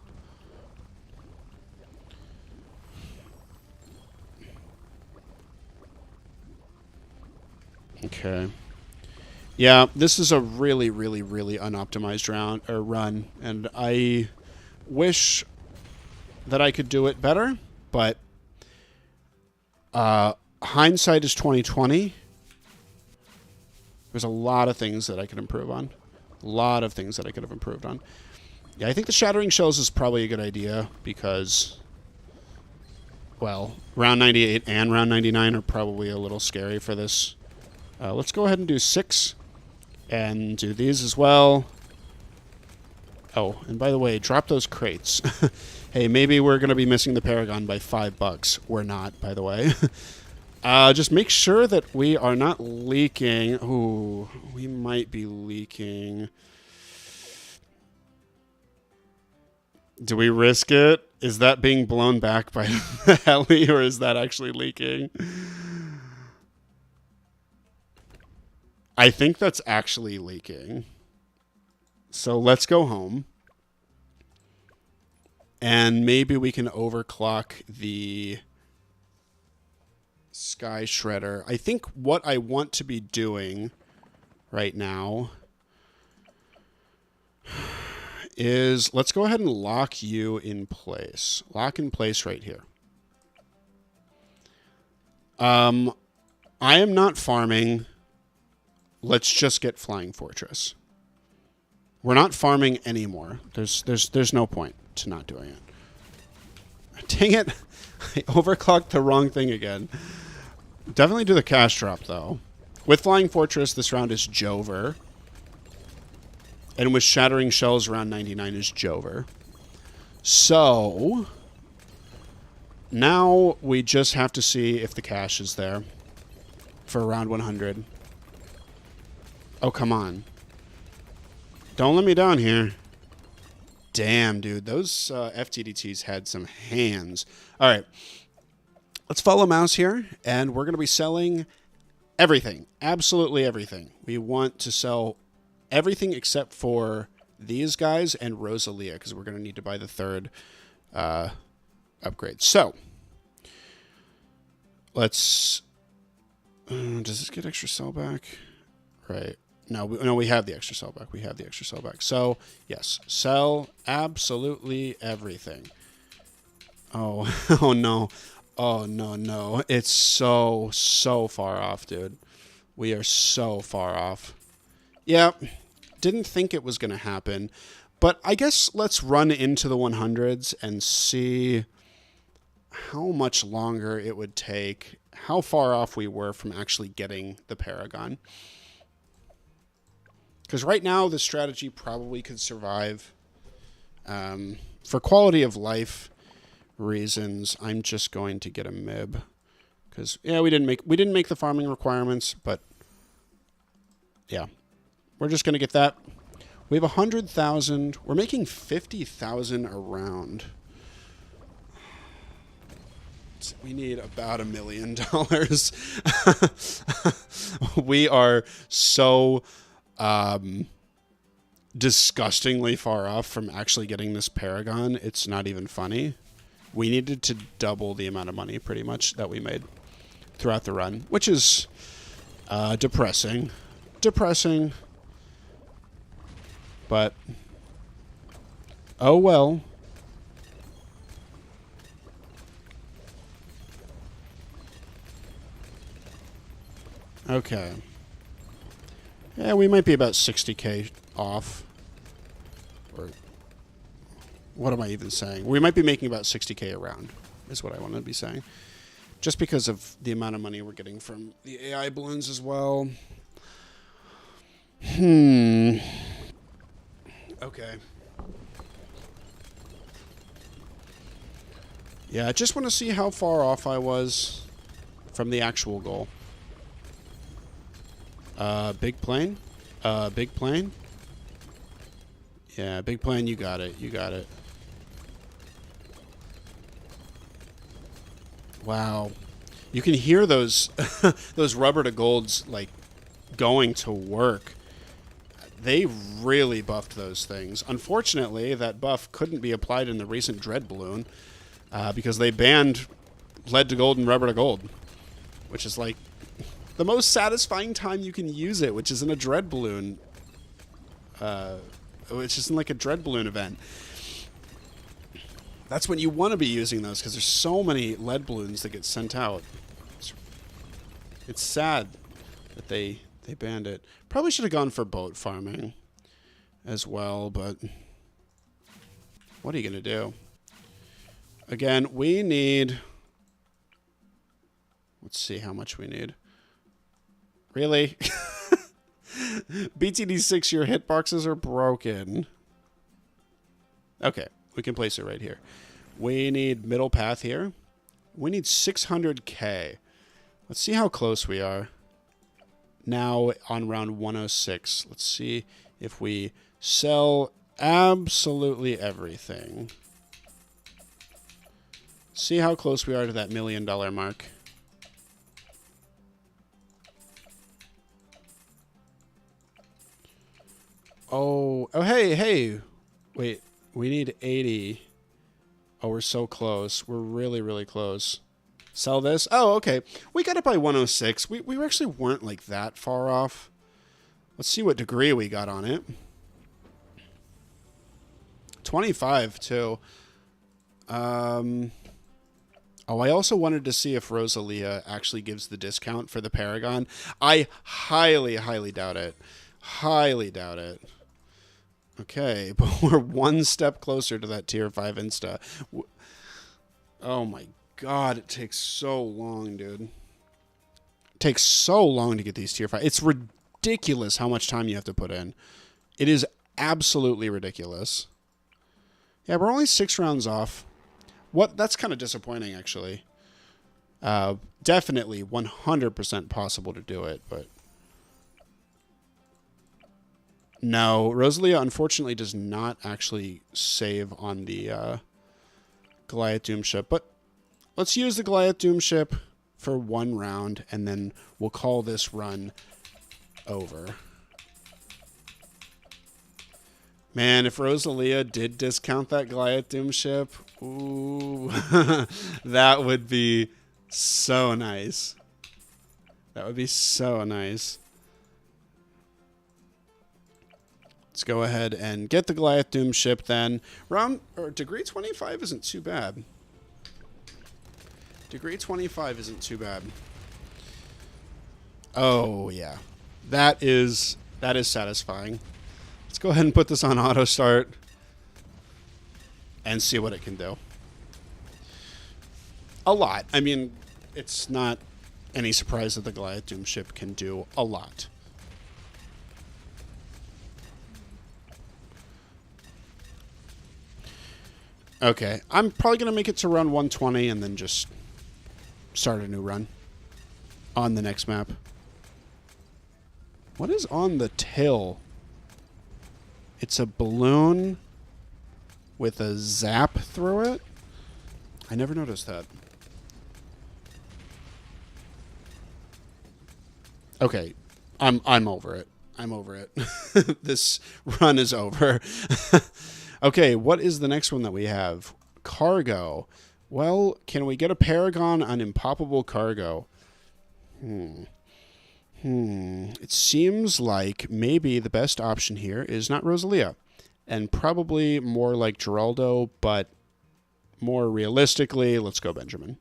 Okay. Yeah, this is a really, really, really unoptimized run, and I wish that I could do it better, but hindsight is 2020. There's a lot of things that I could improve on. A lot of things that I could have improved on. Yeah, I think the Shattering Shells is probably a good idea because, well, round 98 and round 99 are probably a little scary for this. Let's go ahead and do 6 and do these as well. Oh, and by the way, drop those crates. Hey, maybe we're going to be missing the Paragon by $5. We're not, by the way. Just make sure that we are not leaking. Ooh, we might be leaking. Do we risk it? Is that being blown back by the heli, or is that actually leaking? I think that's actually leaking. So let's go home. And maybe we can overclock the Sky Shredder. I think what I want to be doing right now is let's go ahead and lock you in place. Lock in place right here. I am not farming. Let's just get Flying Fortress. We're not farming anymore. There's no point to not doing it. Dang it. I overclocked the wrong thing again. Definitely do the cash drop, though. With Flying Fortress, this round is Jover. And with Shattering Shells, round 99 is Jover. So now we just have to see if the cash is there for round 100. Oh, come on. Don't let me down here. Damn, dude. Those FTDTs had some hands. All right. Let's follow mouse here, and we're going to be selling everything. Absolutely everything. We want to sell everything except for these guys and Rosalia, because we're going to need to buy the third upgrade. So, let's... does this get extra sell back? Right. No, we have the extra sell back. We have the extra sell back. So, yes, sell absolutely everything. Oh, oh no. Oh, no, no. It's so far off, dude. We are so far off. Yeah, didn't think it was going to happen. But I guess let's run into the 100s and see how much longer it would take, how far off we were from actually getting the Paragon. Because right now, the strategy probably could survive. for quality of life reasons, I'm just going to get a MIB. Because, yeah, we didn't make the farming requirements, but, yeah. We're just going to get that. We have 100,000. We're making 50,000 a round. We need about $1 million. We are so disgustingly far off from actually getting this Paragon. It's not even funny. We needed to double the amount of money, pretty much, that we made throughout the run, which is depressing. Depressing. But, oh well. Okay. Yeah, we might be about 60K off. Or, what am I even saying? We might be making about 60K a round, is what I want to be saying. Just because of the amount of money we're getting from the AI balloons as well. Okay. Yeah, I just want to see how far off I was from the actual goal. Big plane? Big plane? Yeah, big plane, you got it. You got it. Wow. You can hear those those rubber to golds, like, going to work. They really buffed those things. Unfortunately, that buff couldn't be applied in the recent Dread Balloon because they banned lead to gold and rubber to gold, which is like the most satisfying time you can use it, which is in a Dread Balloon, which is in like a Dread Balloon event. That's when you want to be using those because there's so many lead balloons that get sent out. It's sad that they banned it. Probably should have gone for boat farming as well, but what are you going to do? Again, we need... Let's see how much we need. Really? BTD6, your hitboxes are broken. Okay, we can place it right here. We need middle path here. We need 600K. Let's see how close we are. Now on round 106. Let's see if we sell absolutely everything. See how close we are to that $1 million mark. Oh, hey. Wait, we need 80. Oh, we're so close. We're really, really close. Sell this? Oh, okay. We got it by 106. We actually weren't like that far off. Let's see what degree we got on it. 25 too. Oh, I also wanted to see if Rosalia actually gives the discount for the Paragon. I highly, highly doubt it. Highly doubt it. Okay, but we're one step closer to that tier 5 Insta. Oh my God, it takes so long, dude. It takes so long to get these tier 5. It's ridiculous how much time you have to put in. It is absolutely ridiculous. Yeah, we're only 6 rounds off. That's kind of disappointing, actually. Definitely 100% possible to do it, but... No, Rosalia unfortunately does not actually save on the Goliath Doom ship, but let's use the Goliath Doom ship for 1 round, and then we'll call this run over. Man, if Rosalia did discount that Goliath Doom ship, ooh, that would be so nice. That would be so nice. Let's go ahead and get the Goliath Doom ship then. Degree 25 isn't too bad. Degree 25 isn't too bad. Oh, yeah. That is satisfying. Let's go ahead and put this on auto start and see what it can do. A lot. I mean, it's not any surprise that the Goliath Doom ship can do a lot. Okay, I'm probably going to make it to run 120 and then just start a new run on the next map. What is on the tail? It's a balloon with a zap through it? I never noticed that. Okay, I'm over it. I'm over it. This run is over. Okay, what is the next one that we have? Cargo. Well, can we get a Paragon on Impoppable Cargo? It seems like maybe the best option here is not Rosalia. And probably more like Geraldo, but more realistically, let's go Benjamin.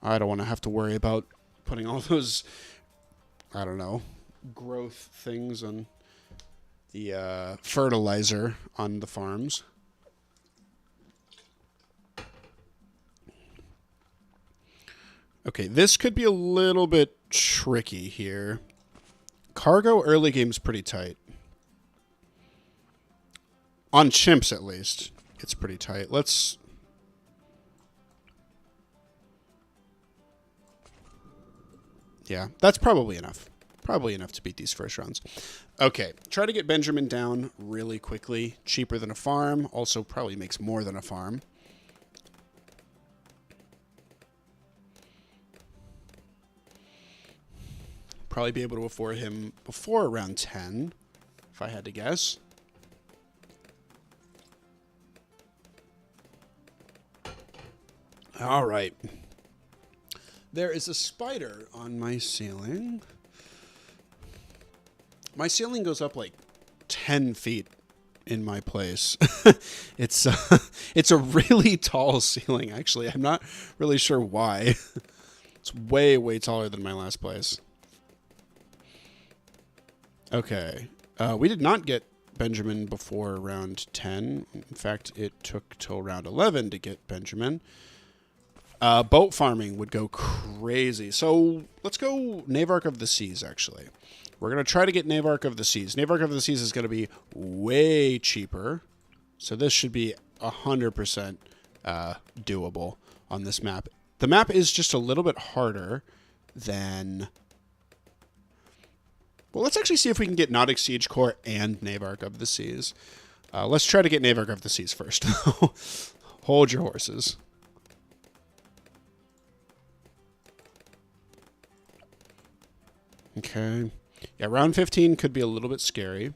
I don't want to have to worry about putting all those, I don't know, growth things on the fertilizer on the farms. Okay, this could be a little bit tricky here. Cargo early game's pretty tight. On chimps, at least, it's pretty tight. Let's... Yeah, that's probably enough. Probably enough to beat these first rounds. Okay, try to get Benjamin down really quickly. Cheaper than a farm. Also probably makes more than a farm. Probably be able to afford him before around 10, if I had to guess. All right. There is a spider on my ceiling. My ceiling goes up like 10 feet in my place. It's a really tall ceiling, actually. I'm not really sure why. It's way, way taller than my last place. Okay. We did not get Benjamin before round 10. In fact, it took till round 11 to get Benjamin. Boat farming would go crazy. So let's go Navarch of the Seas, actually. We're going to try to get Navarch of the Seas. Navarch of the Seas is going to be way cheaper. So this should be 100% doable on this map. The map is just a little bit harder than... Well, let's actually see if we can get Nautic Siege Corps and Navarch of the Seas. Let's try to get Navarch of the Seas first. Hold your horses. Okay. Yeah, round 15 could be a little bit scary.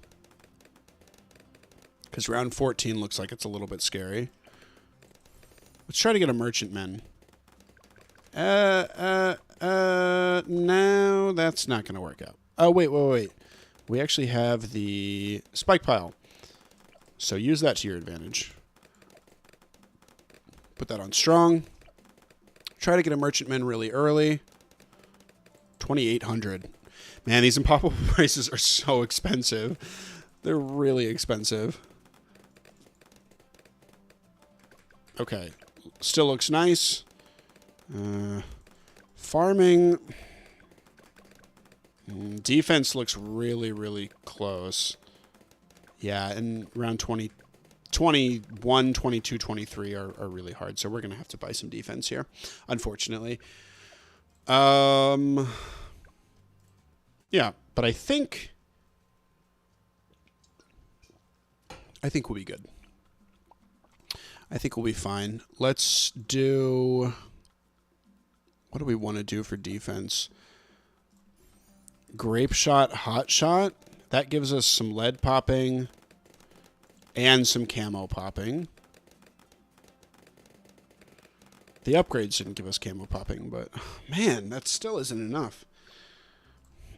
Because round 14 looks like it's a little bit scary. Let's try to get a Merchantman. No, that's not going to work out. Oh, wait. We actually have the Spike Pile. So use that to your advantage. Put that on strong. Try to get a Merchantman really early. 2,800. Man, these impossible prices are so expensive. They're really expensive. Okay. Still looks nice. Farming. Defense looks really, really close. Yeah, and round 20, 21, 22, 23 are really hard. So we're going to have to buy some defense here, unfortunately. Yeah, but I think we'll be good. I think we'll be fine. Let's do... What do we want to do for defense? Grape Shot, Hot Shot. That gives us some lead popping and some camo popping. The upgrades didn't give us camo popping, but man, that still isn't enough.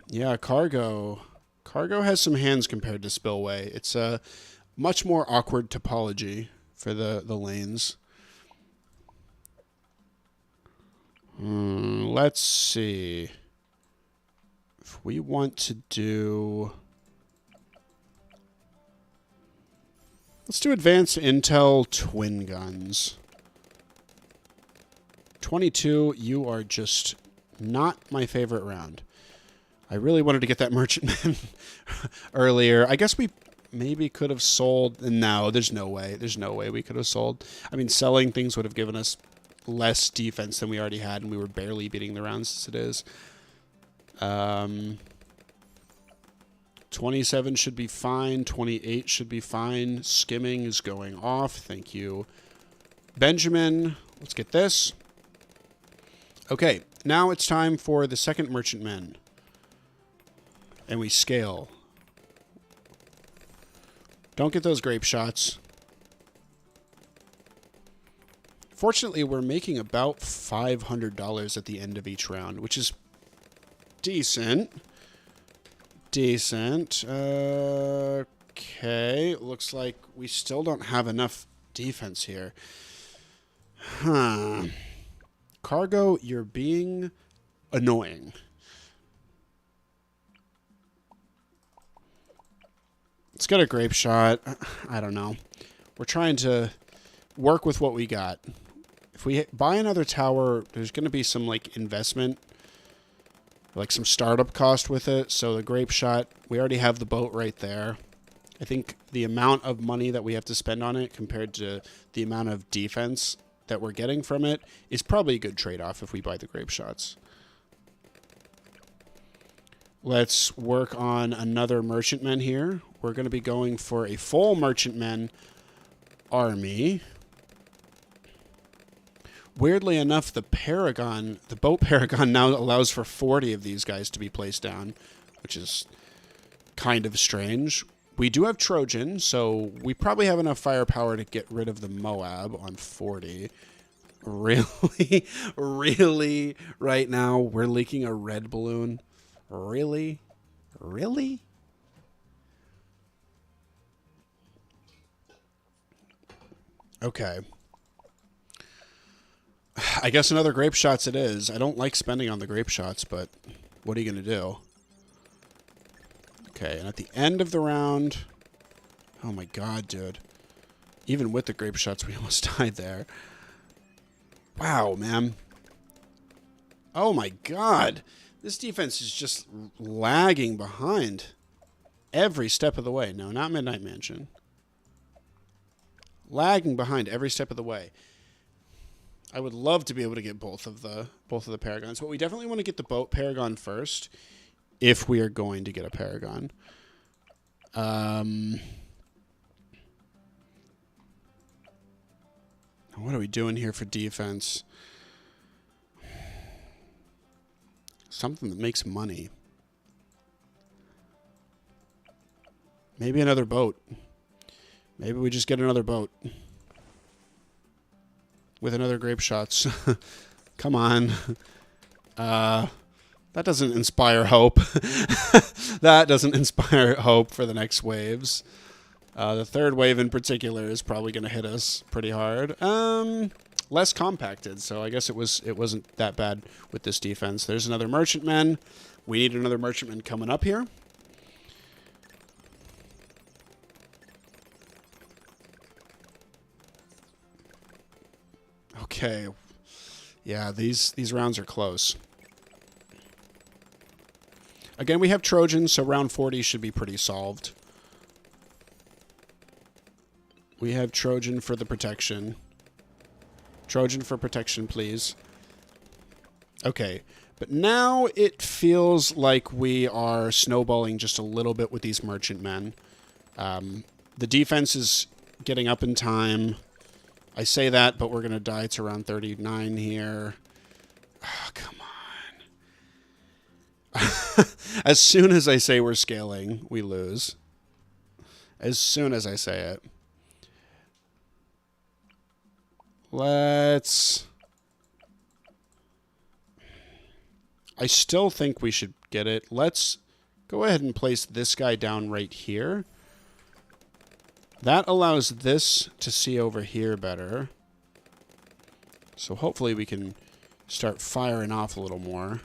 Yeah, Cargo. Cargo has some hands compared to Spillway. It's a much more awkward topology for the lanes. Let's see. If we want to do... Let's do Advanced Intel Twin Guns. 22, you are just not my favorite round. I really wanted to get that Merchantman earlier. I guess we maybe could have sold. No, there's no way. There's no way we could have sold. I mean, selling things would have given us less defense than we already had, and we were barely beating the rounds as it is. 27 should be fine. 28 should be fine. Skimming is going off. Thank you, Benjamin. Let's get this. Okay, now it's time for the second merchantman. And we scale. Don't get those grape shots. Fortunately, we're making about $500 at the end of each round, which is decent. Decent. Okay. Looks like we still don't have enough defense here. Huh. Cargo, you're being annoying. Let's get a grape shot. I don't know. We're trying to work with what we got. If we buy another tower, there's going to be some like investment, like some startup cost with it. So the grape shot, we already have the boat right there. I think the amount of money that we have to spend on it compared to the amount of defense that we're getting from it is probably a good trade-off if we buy the grape shots. Let's work on another merchantman here. We're going to be going for a full merchantman army. Weirdly enough, the boat Paragon now allows for 40 of these guys to be placed down, which is kind of strange. We do have Trojan, so we probably have enough firepower to get rid of the Moab on 40. Really? Really? Right now, we're leaking a red balloon? Really? Really? Okay. I guess another grape shots it is. I don't like spending on the grape shots, but what are you going to do? Okay, and at the end of the round... Oh my god, dude. Even with the grape shots, we almost died there. Wow, man. Oh my god. This defense is just lagging behind every step of the way. No, not Midnight Mansion. Lagging behind every step of the way. I would love to be able to get both of the Paragons, but we definitely want to get the boat Paragon first if we are going to get a Paragon. What are we doing here for defense? Something that makes money. Maybe another boat. Maybe we just get another boat. With another grape shots. Come on. That doesn't inspire hope. That doesn't inspire hope for the next waves. The third wave in particular is probably going to hit us pretty hard. Less compacted, so I guess it wasn't that bad with this defense. There's another merchantman. We need another merchantman coming up here. Okay. Yeah, these rounds are close. Again, we have Trojans, so round 40 should be pretty solved. We have Trojan for the protection. Trojan for protection, please. Okay, but now it feels like we are snowballing just a little bit with these merchantmen. The defense is getting up in time. I say that, but we're going to die to around 39 here. Oh, come on. As soon as I say we're scaling, we lose. As soon as I say it. Let's... I still think we should get it. Let's go ahead and place this guy down right here. That allows this to see over here better. So hopefully we can start firing off a little more.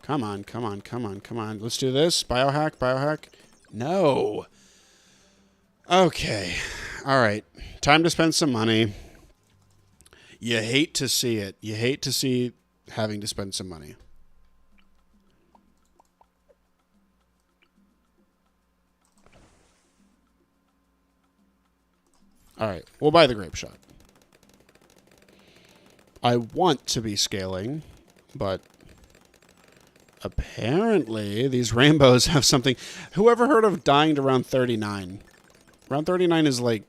Come on, come on, come on, come on. Let's do this. Biohack, biohack. No. Okay. All right. Time to spend some money. You hate to see it. You hate to see having to spend some money. All right, we'll buy the grape shot. I want to be scaling, but apparently these rainbows have something. Whoever heard of dying to round 39? Round 39 is like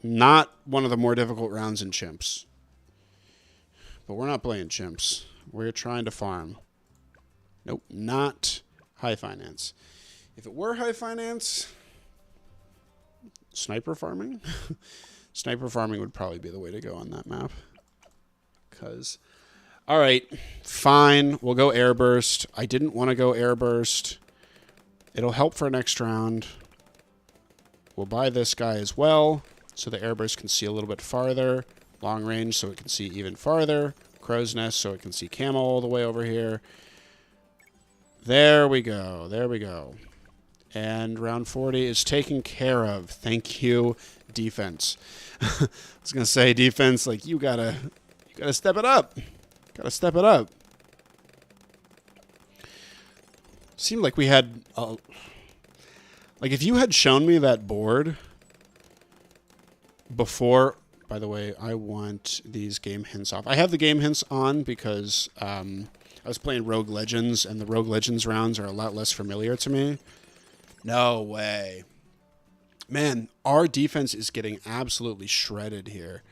not one of the more difficult rounds in chimps. But we're not playing chimps. We're trying to farm. Nope, not high finance. If it were high finance, sniper farming? Sniper farming would probably be the way to go on that map. Because, all right, fine. We'll go airburst. I didn't want to go airburst. It'll help for next round. We'll buy this guy as well, so the airburst can see a little bit farther. Long range, so it can see even farther. Crow's nest, so it can see camo all the way over here. There we go. There we go. And round 40 is taken care of. Thank you, defense. I was gonna say defense, like you gotta step it up. Gotta step it up. Seemed like we had like if you had shown me that board before. By the way, I want these game hints off. I have the game hints on because I was playing Rogue Legends, and the Rogue Legends rounds are a lot less familiar to me. No way. Man, our defense is getting absolutely shredded here.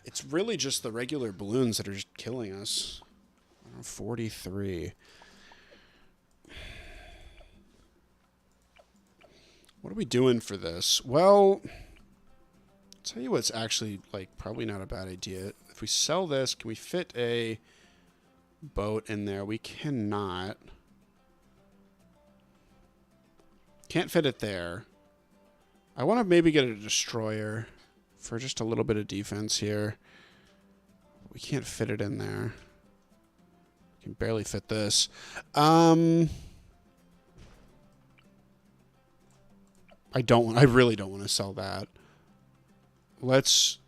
It's really just the regular balloons that are just killing us. 43. What are we doing for this? Well, I'll tell you what's actually, like, probably not a bad idea. If we sell this, can we fit a boat in there? We cannot. Can't fit it there. I want to maybe get a destroyer for just a little bit of defense here. We can't fit it in there. We can barely fit this. I really don't want to sell that. Let's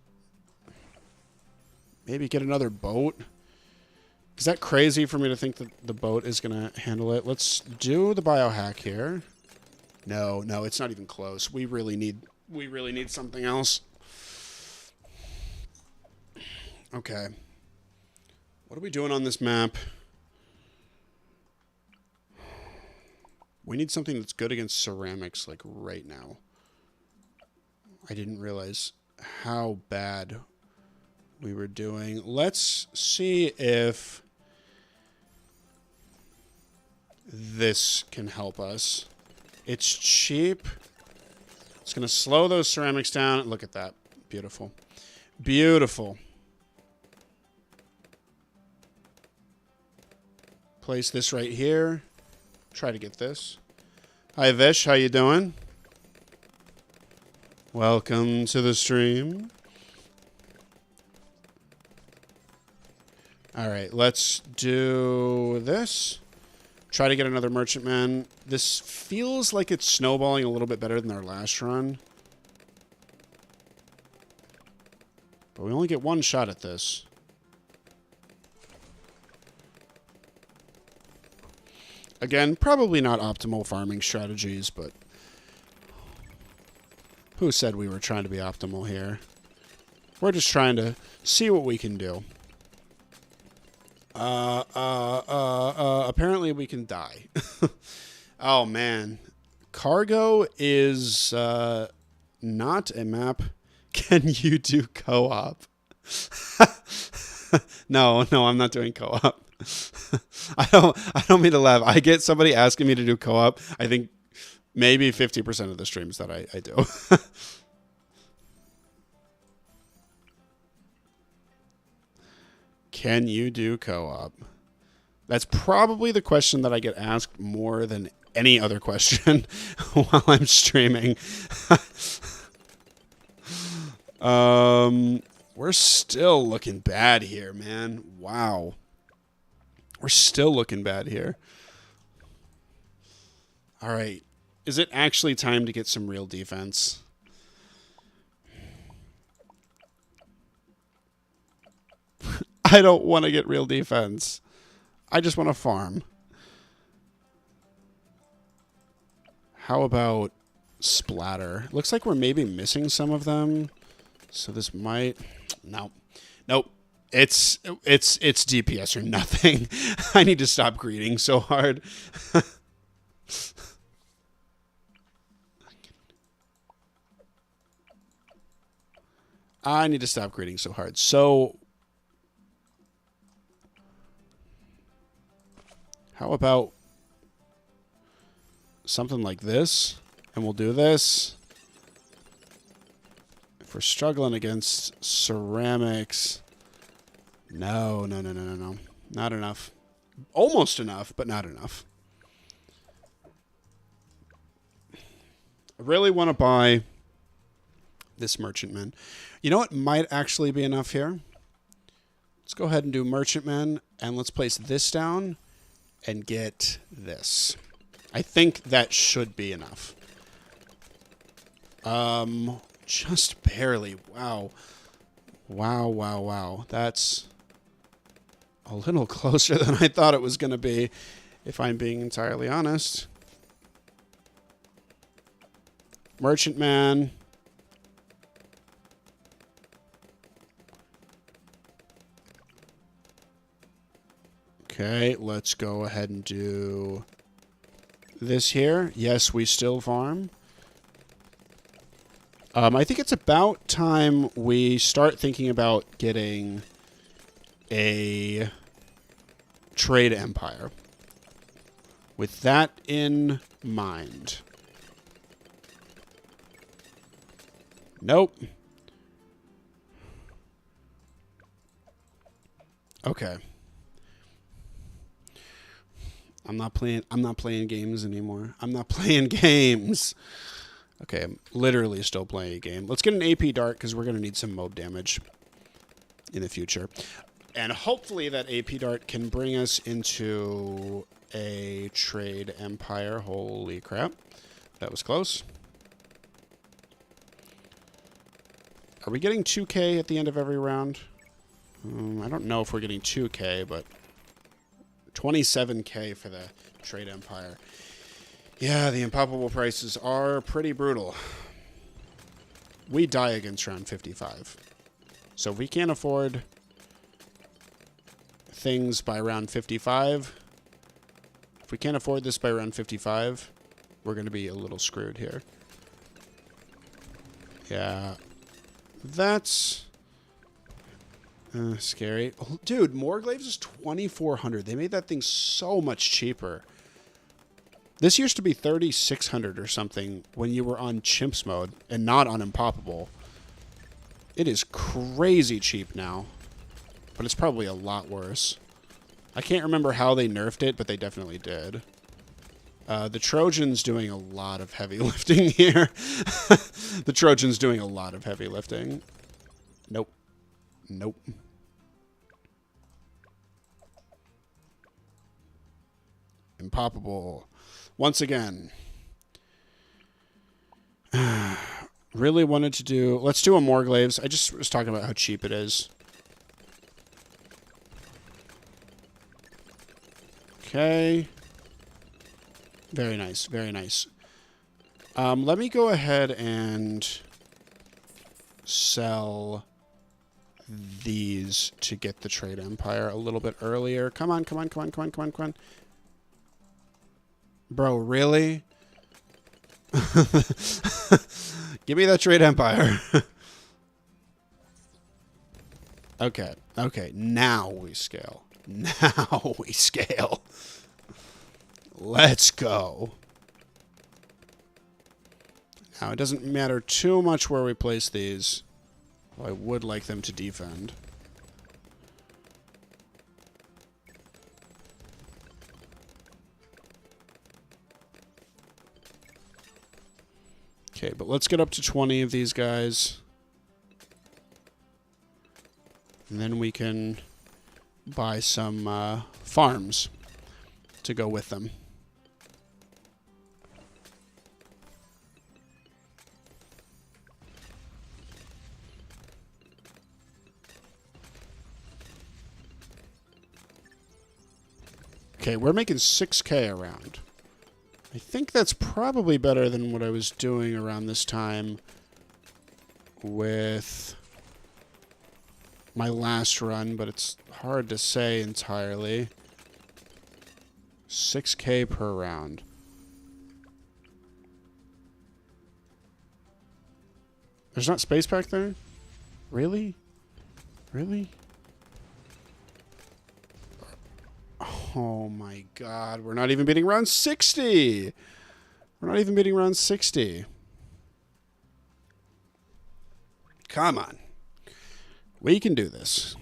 maybe get another boat. Is that crazy for me to think that the boat is going to handle it? Let's do the biohack here. No, it's not even close. We really need something else. Okay. What are we doing on this map? We need something that's good against ceramics, like, right now. I didn't realize how bad we were doing. Let's see if this can help us. It's cheap. It's going to slow those ceramics down. Look at that. Beautiful. Beautiful. Place this right here. Try to get this. Hi, Vish. How you doing? Welcome to the stream. All right, let's do this. Try to get another merchantman. This feels like it's snowballing a little bit better than our last run. But we only get one shot at this. Again, probably not optimal farming strategies, but who said we were trying to be optimal here? We're just trying to see what we can do. Apparently we can die. Oh, man. Cargo is not a map. Can you do co-op? No, I'm not doing co-op. I don't mean to laugh. I get somebody asking me to do co-op. I think maybe 50% of the streams that I do. Can you do co-op? That's probably the question that I get asked more than any other question while I'm streaming. We're still looking bad here, man. Wow. We're still looking bad here. All right. Is it actually time to get some real defense? I don't want to get real defense. I just want to farm. How about splatter. Looks like we're maybe missing some of them. So this might... No. Nope. It's DPS or nothing. I need to stop greeting so hard. I need to stop greeting so hard. So... how about something like this? And we'll do this. If we're struggling against ceramics... No. Not enough. Almost enough, but not enough. I really want to buy this merchantman. You know what might actually be enough here? Let's go ahead and do merchantman, and let's place this down and get this. I think that should be enough. Just barely. Wow. Wow. That's a little closer than I thought it was going to be, if I'm being entirely honest. Merchantman. Okay, let's go ahead and do this here. Yes, we still farm. I think it's about time we start thinking about getting a trade empire. With that in mind. Nope. Okay. I'm not playing games anymore. I'm not playing games. Okay, I'm literally still playing a game. Let's get an AP dart because we're going to need some mob damage in the future. And hopefully that AP dart can bring us into a trade empire. Holy crap. That was close. Are we getting 2k at the end of every round? I don't know if we're getting 2k, but 27k for the trade empire. Yeah, the unpoppable prices are pretty brutal. We die against round 55. So if we can't afford things by round 55, if we can't afford this by round 55, we're going to be a little screwed here. Yeah, that's scary. Oh, dude, Morglaves is 2,400. They made that thing so much cheaper. This used to be 3,600 or something when you were on Chimps mode and not on Unpoppable. It is crazy cheap now, but it's probably a lot worse. I can't remember how they nerfed it, but they definitely did. The Trojan's doing a lot of heavy lifting here. The Trojan's doing a lot of heavy lifting. Nope. Nope. Unpoppable. Once again. Really wanted to do... Let's do a Morglaves. I just was talking about how cheap it is. Okay. Very nice. Very nice. Let me go ahead and sell these to get the trade empire a little bit earlier. Come on. Bro, really? Give me that trade empire. Okay. Now we scale. Let's go. Now, it doesn't matter too much where we place these. I would like them to defend. Okay, but let's get up to 20 of these guys. And then we can buy some farms to go with them. Okay, we're making 6k a round. I think that's probably better than what I was doing around this time with my last run, but it's hard to say entirely. 6K per round. There's not space back there? Really? Really? Oh my god, we're not even beating round 60! We're not even beating round 60. Come on. We can do this.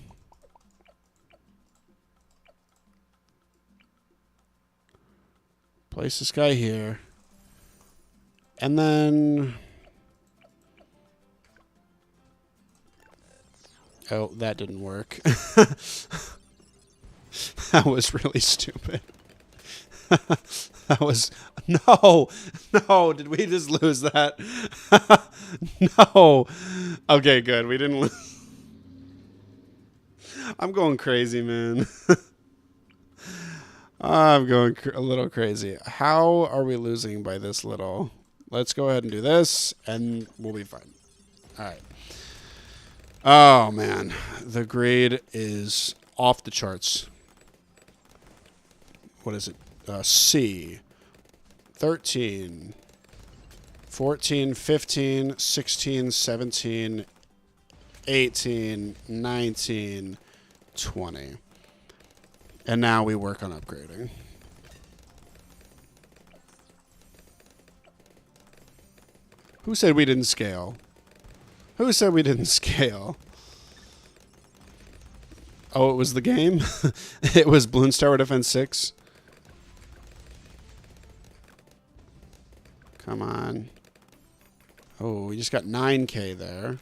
Place this guy here. And then... Oh, that didn't work. That was really stupid. That was... No! No! Did we just lose that? No! Okay, good. We didn't lose. I'm going crazy, man. I'm going a little crazy. How are we losing by this little? Let's go ahead and do this, and we'll be fine. All right. Oh, man. The grade is off the charts. What is it? C. 13, 14, 15, 16, 17, 18, 19, 20. And now we work on upgrading. Who said we didn't scale? Who said we didn't scale? Oh, it was the game? It was Bloons Tower Defense 6? Come on. Oh, we just got 9K there.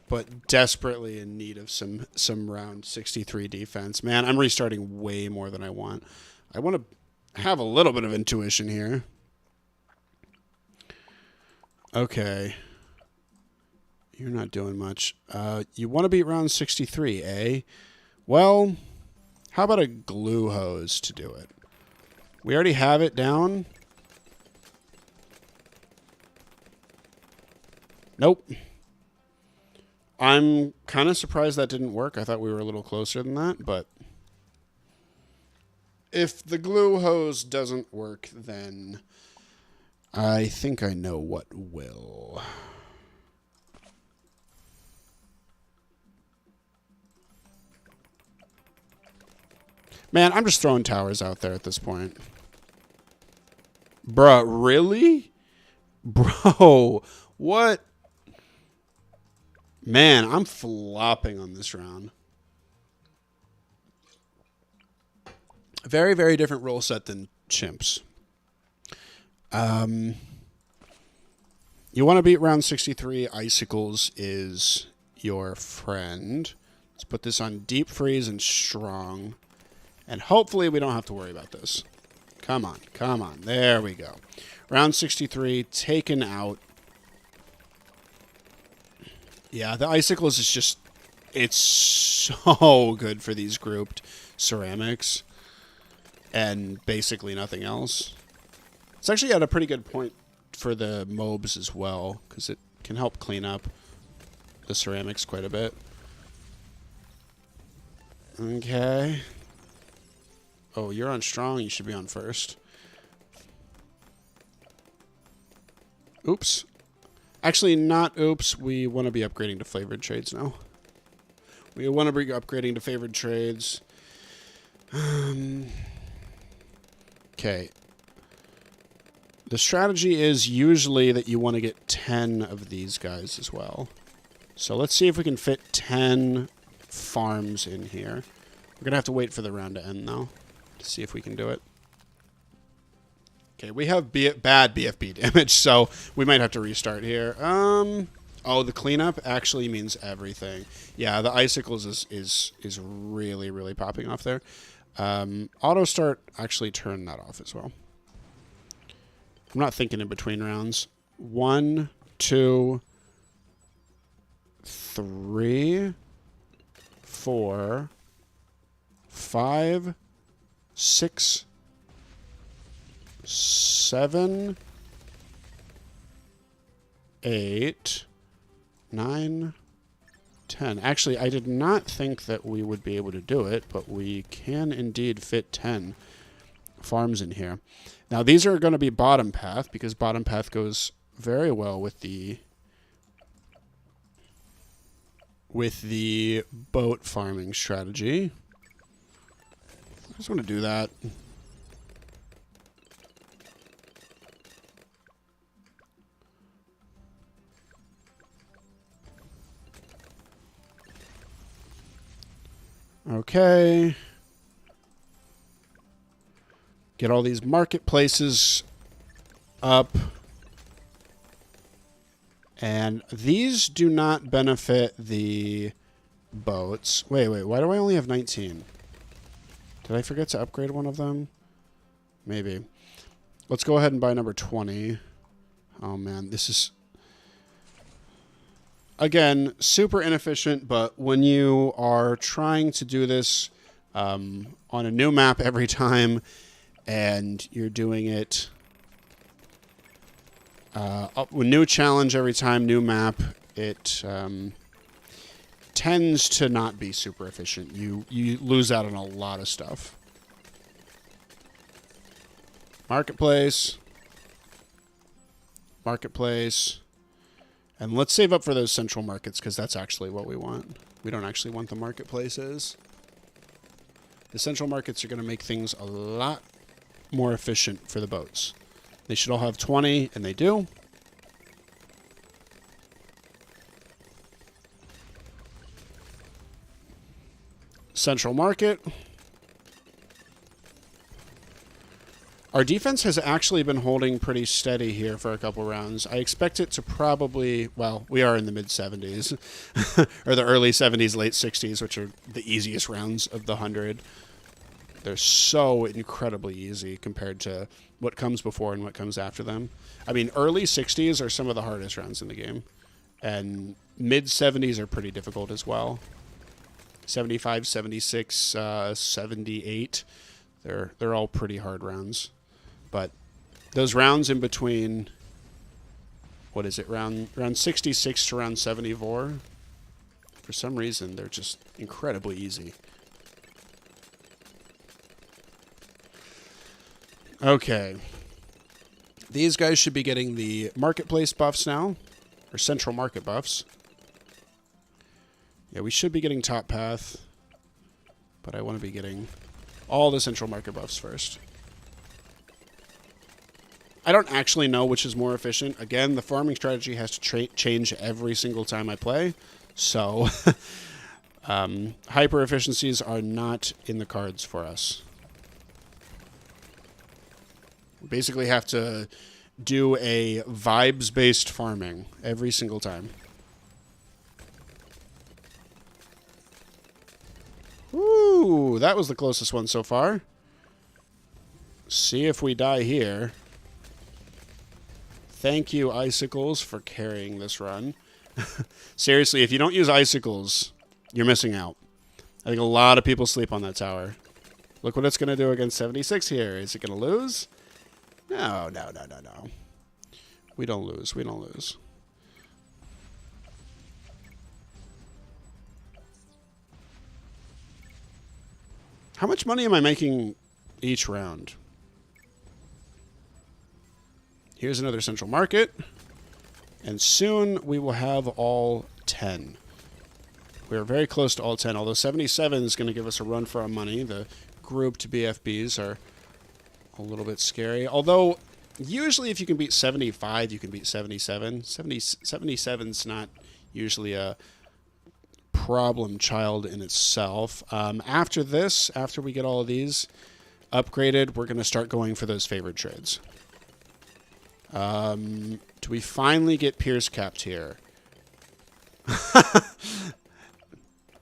But desperately in need of some round 63 defense. Man, I'm restarting way more than I want. I want to have a little bit of intuition here. Okay. You're not doing much. You want to beat round 63, eh? Well, how about a glue hose to do it? We already have it down. Nope. I'm kind of surprised that didn't work. I thought we were a little closer than that, but if the glue hose doesn't work, then I think I know what will. Man, I'm just throwing towers out there at this point. Bruh, really? Bro, what? Man, I'm flopping on this round. Very, very different rule set than chimps. You want to beat round 63. Icicles is your friend. Let's put this on deep freeze and strong. And hopefully we don't have to worry about this. Come on, come on. There we go. Round 63 taken out. Yeah, the Icicles is just... It's so good for these grouped ceramics. And basically nothing else. It's actually at a pretty good point for the mobs as well, because it can help clean up the ceramics quite a bit. Okay. Oh, you're on strong. You should be on first. Oops. Actually, not oops. We want to be upgrading to flavored trades now. We want to be upgrading to favored trades. Okay. The strategy is usually that you want to get 10 of these guys as well. So let's see if we can fit 10 farms in here. We're going to have to wait for the round to end, though, to see if we can do it. Okay, we have bad BFB damage, so we might have to restart here. Oh, the cleanup actually means everything. Yeah, the Icicles is really, really popping off there. Auto start actually turned that off as well. I'm not thinking in between rounds. 1, 2, 3, 4, 5, 6, 7, 8, 9, 10. Actually, I did not think that we would be able to do it, but we can indeed fit 10 farms in here. Now, these are going to be bottom path, because bottom path goes very well with the boat farming strategy. I just want to do that. Okay. Get all these marketplaces up. And these do not benefit the boats. Wait, why do I only have 19? Did I forget to upgrade one of them? Maybe. Let's go ahead and buy number 20. Oh man, this is, again, super inefficient, but when you are trying to do this on a new map every time, and you're doing it new challenge every time, new map, it tends to not be super efficient. You lose out on a lot of stuff. Marketplace. Marketplace. And let's save up for those central markets, because that's actually what we want. We don't actually want the marketplaces. The central markets are going to make things a lot more efficient for the boats. They should all have 20, and they do. Central market. Our defense has actually been holding pretty steady here for a couple rounds. I expect it to probably, well, we are in the mid-70s, or the early 70s, late 60s, which are the easiest rounds of the 100. They're so incredibly easy compared to what comes before and what comes after them. I mean, early 60s are some of the hardest rounds in the game. And mid-70s are pretty difficult as well. 75, 76, 78. They're all pretty hard rounds. But those rounds in between, what is it, round 66 to round 74, for some reason, they're just incredibly easy. Okay. These guys should be getting the marketplace buffs now, or central market buffs. Yeah, we should be getting top path, but I want to be getting all the central market buffs first. I don't actually know which is more efficient. Again, the farming strategy has to change every single time I play, so hyper efficiencies are not in the cards for us. We basically have to do a vibes-based farming every single time. Ooh, that was the closest one so far. See if we die here. Thank you, icicles, for carrying this run. Seriously, if you don't use icicles, you're missing out. I think a lot of people sleep on that tower. Look what it's going to do against 76 here. Is it going to lose? No. We don't lose. We don't lose. How much money am I making each round? Here's another central market. And soon we will have all 10. We are very close to all 10, although 77 is going to give us a run for our money. The grouped BFBs are a little bit scary. Although, usually if you can beat 75, you can beat 77. 77's not usually a problem child in itself. After this, after we get all of these upgraded, we're going to start going for those favored trades. Do we finally get Pierce capped here?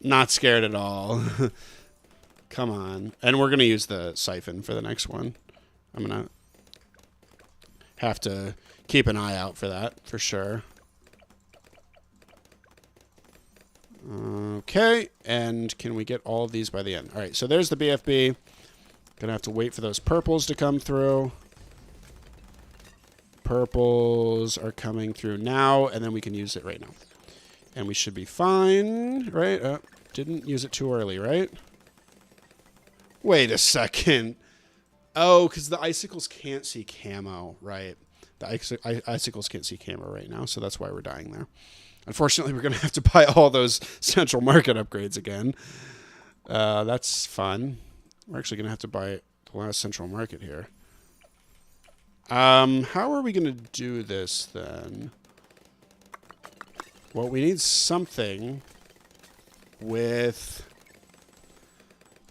Not scared at all. Come on. And we're going to use the siphon for the next one. I'm going to have to keep an eye out for that, for sure. Okay, and can we get all of these by the end? All right, so there's the BFB. Gonna have to wait for those purples to come through. Purples are coming through now, and then we can use it right now. And we should be fine, right? Didn't use it too early, right? Wait a second. Oh, because the icicles can't see camo, right? The icicles can't see camo right now, so that's why we're dying there. Unfortunately, we're going to have to buy all those central market upgrades again. That's fun. We're actually going to have to buy the last central market here. How are we going to do this, then? Well, we need something with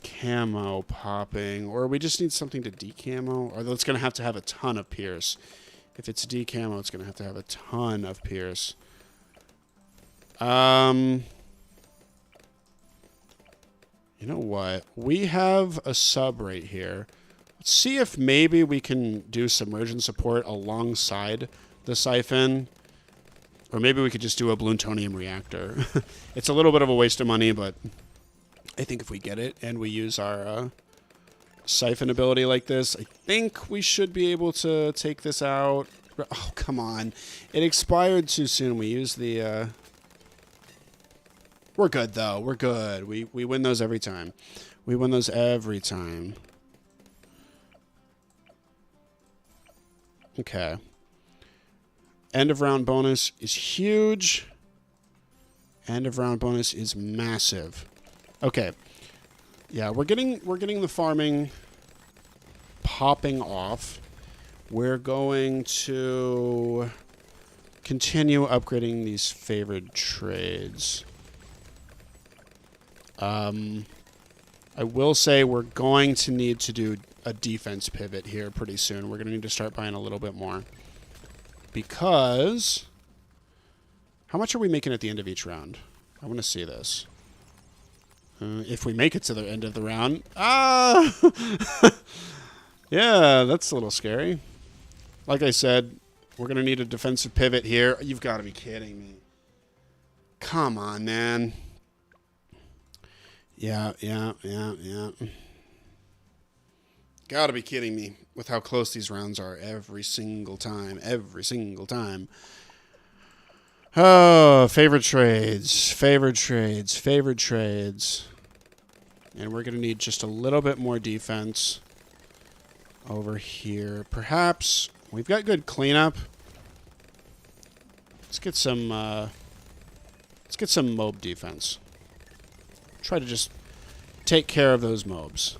camo popping, or we just need something to decamo, or it's going to have a ton of pierce. If it's decamo, it's going to have a ton of pierce. You know what? We have a sub right here. Let's see if maybe we can do submersion support alongside the siphon. Or maybe we could just do a plutonium reactor. It's a little bit of a waste of money, but I think if we get it and we use our siphon ability like this, I think we should be able to take this out. Oh, come on. It expired too soon. We used the... We're good, though. We're good. We win those every time. We win those every time. Okay. End of round bonus is huge. End of round bonus is massive. Okay. Yeah, we're getting the farming popping off. We're going to continue upgrading these favored trades. I will say we're going to need to do a defense pivot here pretty soon. We're going to need to start buying a little bit more. Because... How much are we making at the end of each round? I want to see this. If we make it to the end of the round... Ah! Yeah, that's a little scary. Like I said, we're going to need a defensive pivot here. You've got to be kidding me. Come on, man. Yeah. Gotta be kidding me with how close these rounds are every single time. Oh, favorite trades. And we're going to need just a little bit more defense over here. Perhaps we've got good cleanup. Let's get some mob defense. Try to just take care of those mobs.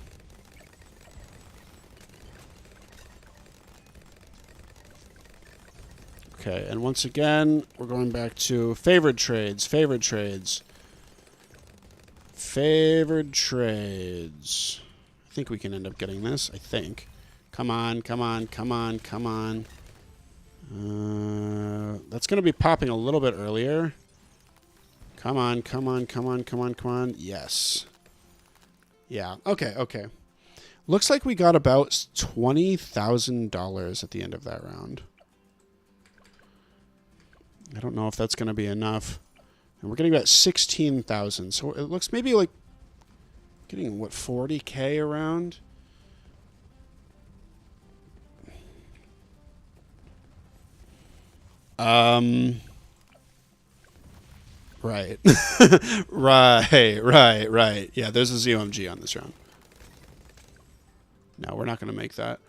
Okay, and once again, we're going back to favored trades. I think we can end up getting this, I think. Come on. That's going to be popping a little bit earlier. Come on. Yes. Yeah, okay. Looks like we got about $20,000 at the end of that round. I don't know if that's going to be enough. And we're getting about 16,000. So it looks maybe like getting, what, 40K around? Right. Right. Yeah, there's a ZOMG on this round. No, we're not going to make that.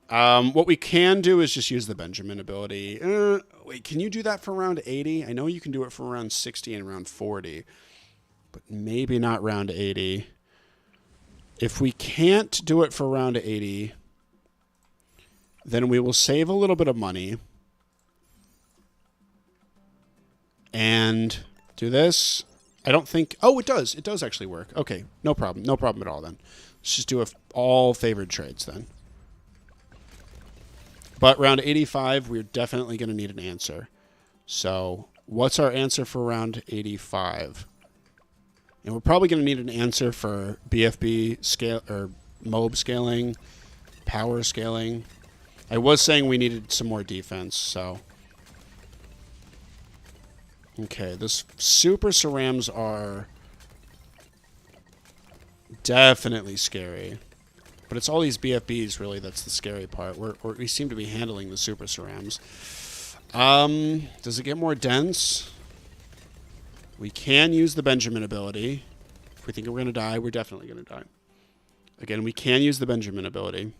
What we can do is just use the Benjamin ability. Wait, can you do that for round 80? I know you can do it for round 60 and round 40, but maybe not round 80. If we can't do it for round 80, then we will save a little bit of money and do this. I don't think... Oh, it does. It does actually work. Okay, no problem. No problem at all then. Let's just do all favored trades then. But round 85, we're definitely going to need an answer. So what's our answer for round 85? And we're probably going to need an answer for BFB scale or MOB scaling, power scaling. I was saying we needed some more defense, so... Okay, this super cerams are definitely scary. But it's all these BFBs, really, that's the scary part. We seem to be handling the Super Cerams. Does it get more dense? We can use the Benjamin ability. If we think we're going to die, we're definitely going to die. Again, we can use the Benjamin ability.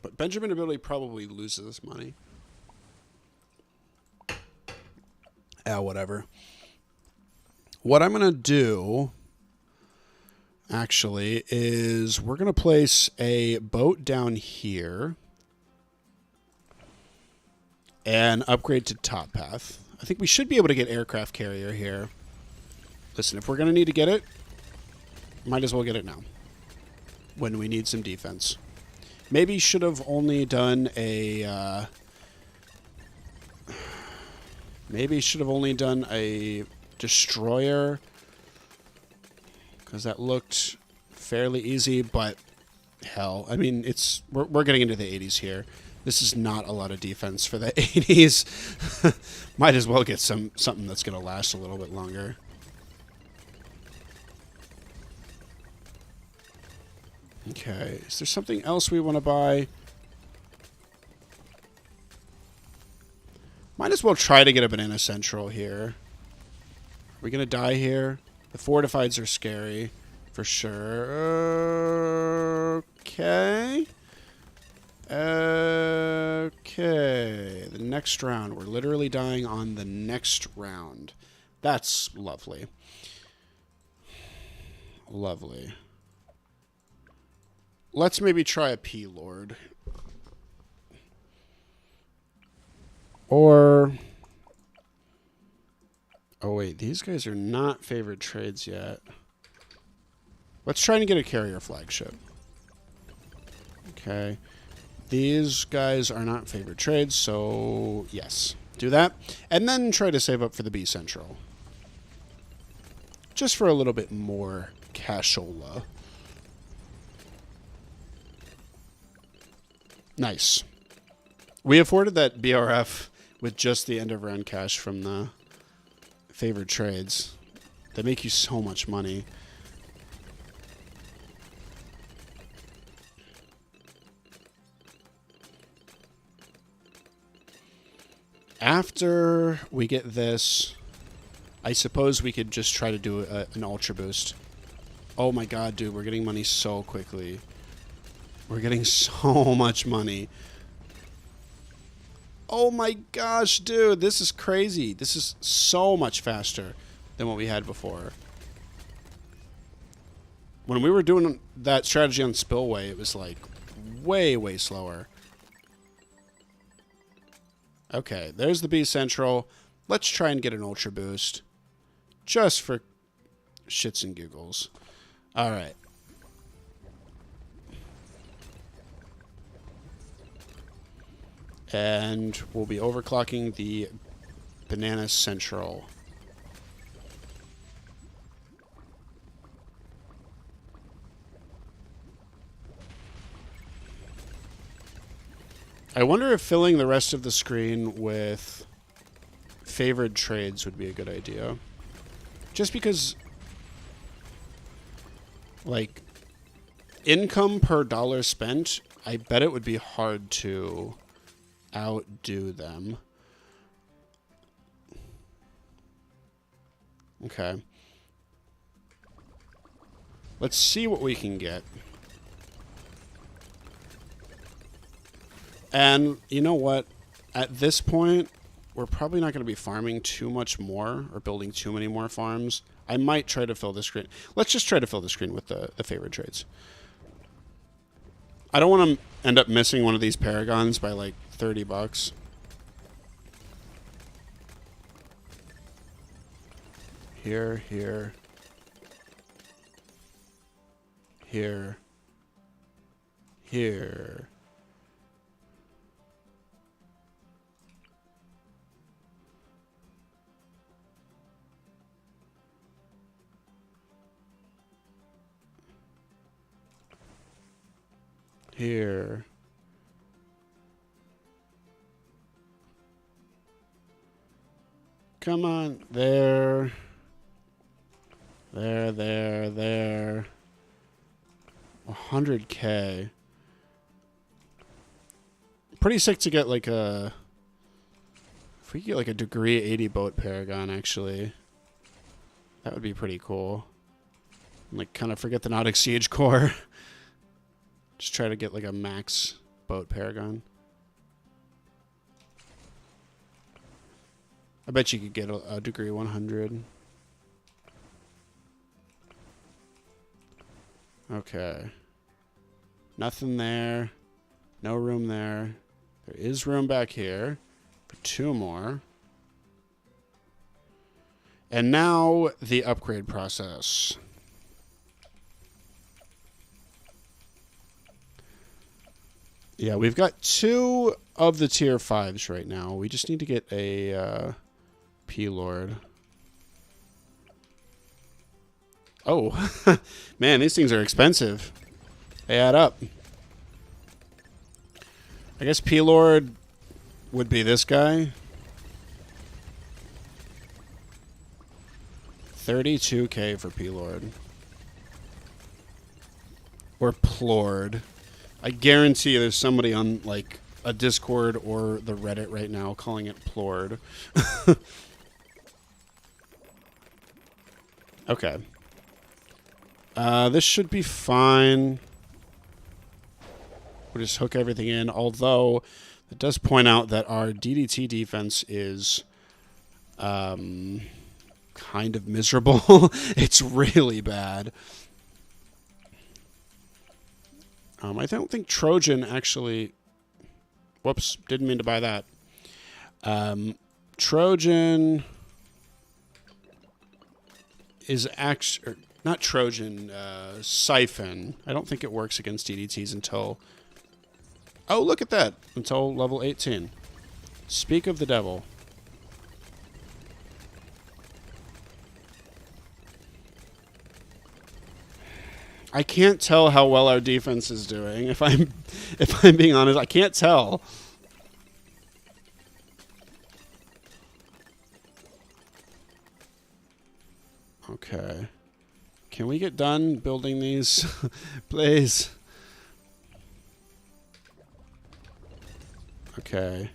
But Benjamin ability probably loses money. Whatever. What I'm going to do, actually, is we're going to place a boat down here and upgrade to top path. I think we should be able to get aircraft carrier here. Listen, if we're going to need to get it, might as well get it now when we need some defense. Maybe should have only done a... maybe should have only done a destroyer, because that looked fairly easy, but hell, I mean, we're getting into the 80s here. This is not a lot of defense for the 80s. Might as well get something that's going to last a little bit longer. Okay, is there something else we want to buy? Might as well try to get a Banana Central here. Are we going to die here? The fortifieds are scary, for sure. Okay. Okay. The next round. We're literally dying on the next round. That's lovely. Lovely. Let's maybe try a P-Lord. Or... oh, wait. These guys are not favored trades yet. Let's try and get a carrier flagship. Okay. These guys are not favored trades, so yes. Do that. And then try to save up for the B Central. Just for a little bit more cashola. Nice. We afforded that BRF with just the end of round cash from the favored trades. They make you so much money. After we get this, I suppose we could just try to do an Ultra Boost. Oh my god, dude, we're getting money so quickly. We're getting so much money. Oh my gosh, dude, this is crazy. This is so much faster than what we had before. When we were doing that strategy on Spillway, it was like way, way slower. Okay, there's the B Central. Let's try and get an Ultra Boost. Just for shits and giggles. Alright. And we'll be overclocking the Banana Central. I wonder if filling the rest of the screen with favored trades would be a good idea. Just because, like, income per dollar spent, I bet it would be hard to outdo them. Okay. Let's see what we can get. And you know what? At this point, we're probably not going to be farming too much more or building too many more farms. I might try to fill the screen. Let's just try to fill the screen with the favorite trades. I don't want to end up missing one of these Paragons by like $30. Here, here. Here. Here. Here. Come on, there. There. 100K. Pretty sick to get like a... If we get like a degree 80 boat paragon, actually. That would be pretty cool. And like kind of forget the Nautic Siege core. Just try to get like a max boat paragon. I bet you could get a degree 100. Okay. Nothing there. No room there. There is room back here for 2 more. And now the upgrade process. Yeah, we've got 2 of the tier 5s right now. We just need to get a P-Lord. Oh, man, these things are expensive. They add up. I guess P-Lord would be this guy. 32K for P-Lord. Or Plord. I guarantee there's somebody on, like, a Discord or the Reddit right now calling it Plord. Okay. This should be fine. We'll just hook everything in, although it does point out that our DDT defense is kind of miserable. It's really bad. I don't think Trojan actually... Whoops, didn't mean to buy that. Trojan is actually... Not Trojan, Siphon. I don't think it works against DDTs until... Oh, look at that. Until level 18. Speak of the devil. I can't tell how well our defense is doing. If I'm being honest, I can't tell. Okay. Can we get done building these? Please. Okay.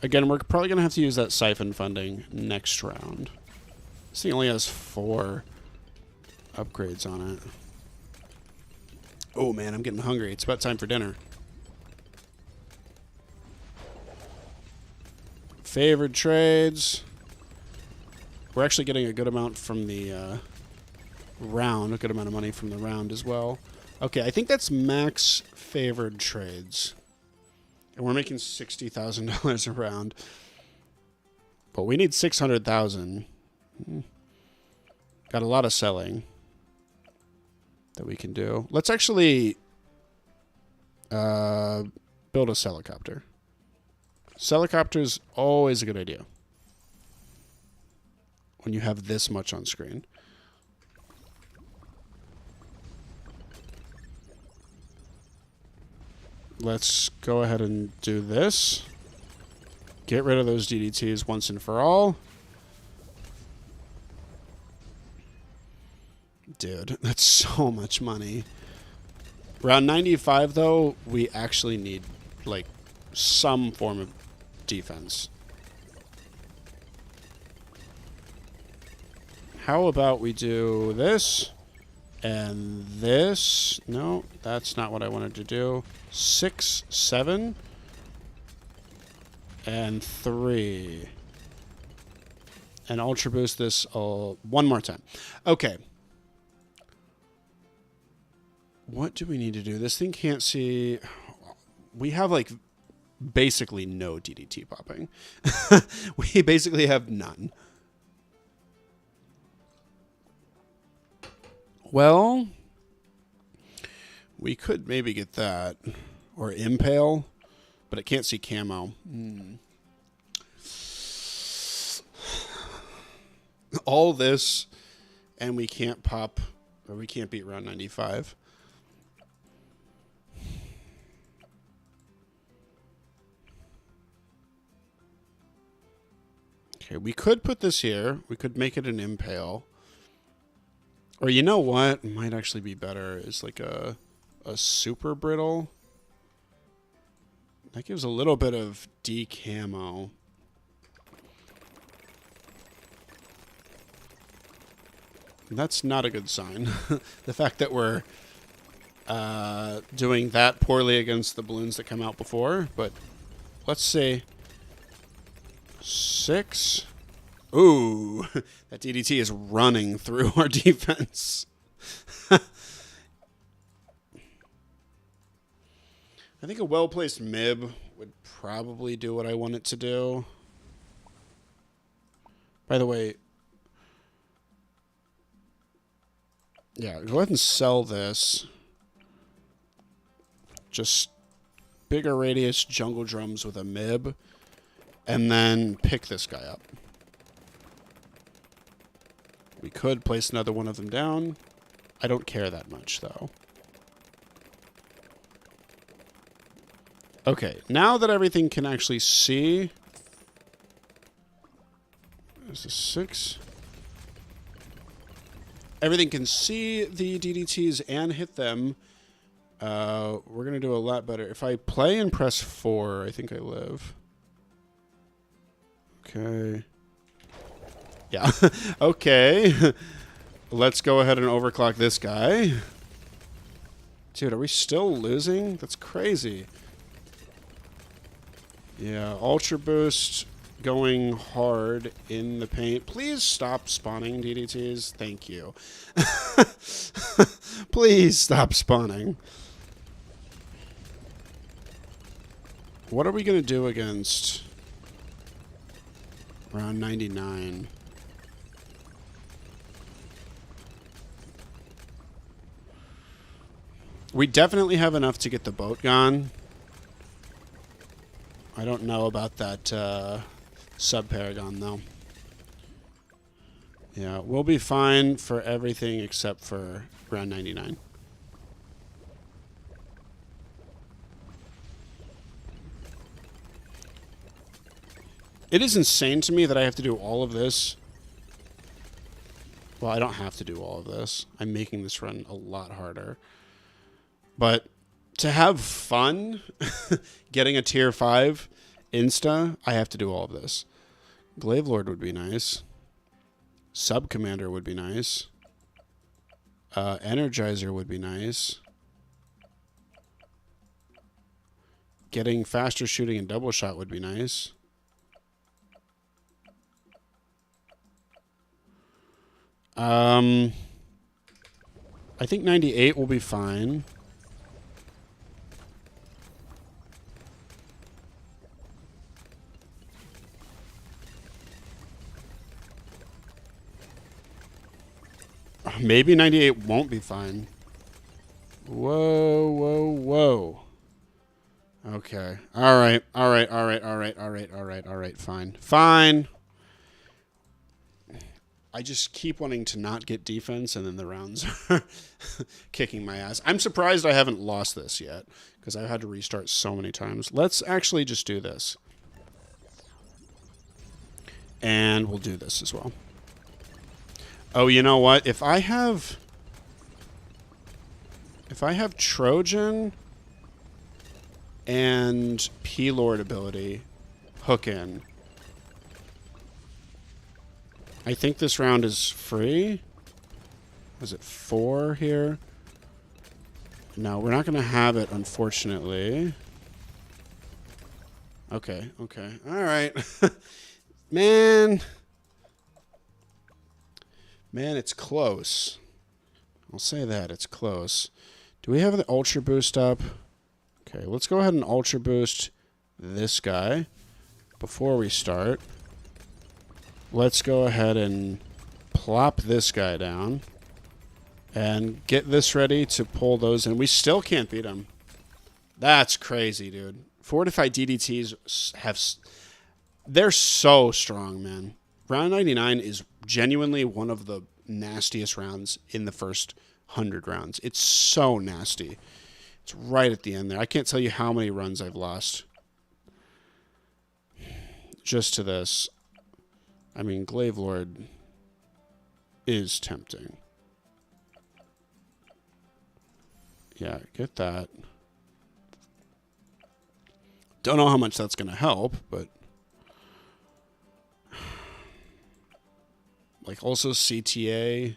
Again, we're probably going to have to use that siphon funding next round. This thing only has 4 upgrades on it. Oh, man, I'm getting hungry. It's about time for dinner. Favored trades. We're actually getting a good amount from the round. A good amount of money from the round as well. Okay, I think that's max favored trades. And we're making $60,000 a round. But we need 600,000. Got a lot of selling that we can do. Let's actually build a helicopter. Helicopter's always a good idea when you have this much on screen. Let's go ahead and do this. Get rid of those DDTs once and for all. Dude, that's so much money. Round 95, though, we actually need, like, some form of defense. How about we do this and this? No, that's not what I wanted to do. 6, 7, and 3. And Ultra Boost this one more time. Okay. What do we need to do? This thing can't see... We have, like, basically no DDT popping. We basically have none. Well, we could maybe get that. Or Impale, but it can't see camo. All this, and we can't pop, or we can't beat round 95. Okay, we could put this here. We could make it an impale. Or you know what? Might actually be better is like a super brittle. That gives a little bit of decamo. That's not a good sign. The fact that we're doing that poorly against the balloons that come out before. But let's see. 6. Ooh, that DDT is running through our defense. I think a well-placed MIB would probably do what I want it to do. By the way, yeah, go ahead and sell this. Just bigger radius jungle drums with a MIB. And then pick this guy up. We could place another one of them down. I don't care that much, though. Okay, now that everything can actually see... There's a 6. Everything can see the DDTs and hit them. We're going to do a lot better. If I play and press 4, I think I live. Okay. Yeah. Okay. Let's go ahead and overclock this guy. Dude, are we still losing? That's crazy. Yeah, Ultra Boost going hard in the paint. Please stop spawning DDTs. Thank you. Please stop spawning. What are we going to do against round 99? We definitely have enough to get the boat gone. I don't know about that sub-paragon, though. Yeah, we'll be fine for everything except for round 99. It is insane to me that I have to do all of this. Well, I don't have to do all of this. I'm making this run a lot harder. But to have fun getting a tier 5 Insta, I have to do all of this. Glaive Lord would be nice. Sub Commander would be nice. Energizer would be nice. Getting faster shooting and double shot would be nice. I think 98 will be fine. Maybe 98 won't be fine. Whoa, whoa, whoa. Okay. All right. All right. All right. All right. All right. All right. All right. Fine. Fine. I just keep wanting to not get defense, and then the rounds are kicking my ass. I'm surprised I haven't lost this yet, because I've had to restart so many times. Let's actually just do this. And we'll do this as well. Oh, you know what? If I have Trojan and P-Lord ability, hook in. I think this round is free. Was it 4 here? No, we're not going to have it, unfortunately. Okay, okay. All right. Man, it's close. I'll say that. It's close. Do we have the Ultra Boost up? Okay, let's go ahead and Ultra Boost this guy before we start. Let's go ahead and plop this guy down and get this ready to pull those in. We still can't beat him. That's crazy, dude. Fortified DDTs have... They're so strong, man. Round 99 is genuinely one of the nastiest rounds in the first 100 rounds. It's so nasty. It's right at the end there. I can't tell you how many runs I've lost just to this. I mean, Glaive Lord is tempting. Yeah, get that. Don't know how much that's going to help, but... Like, also CTA.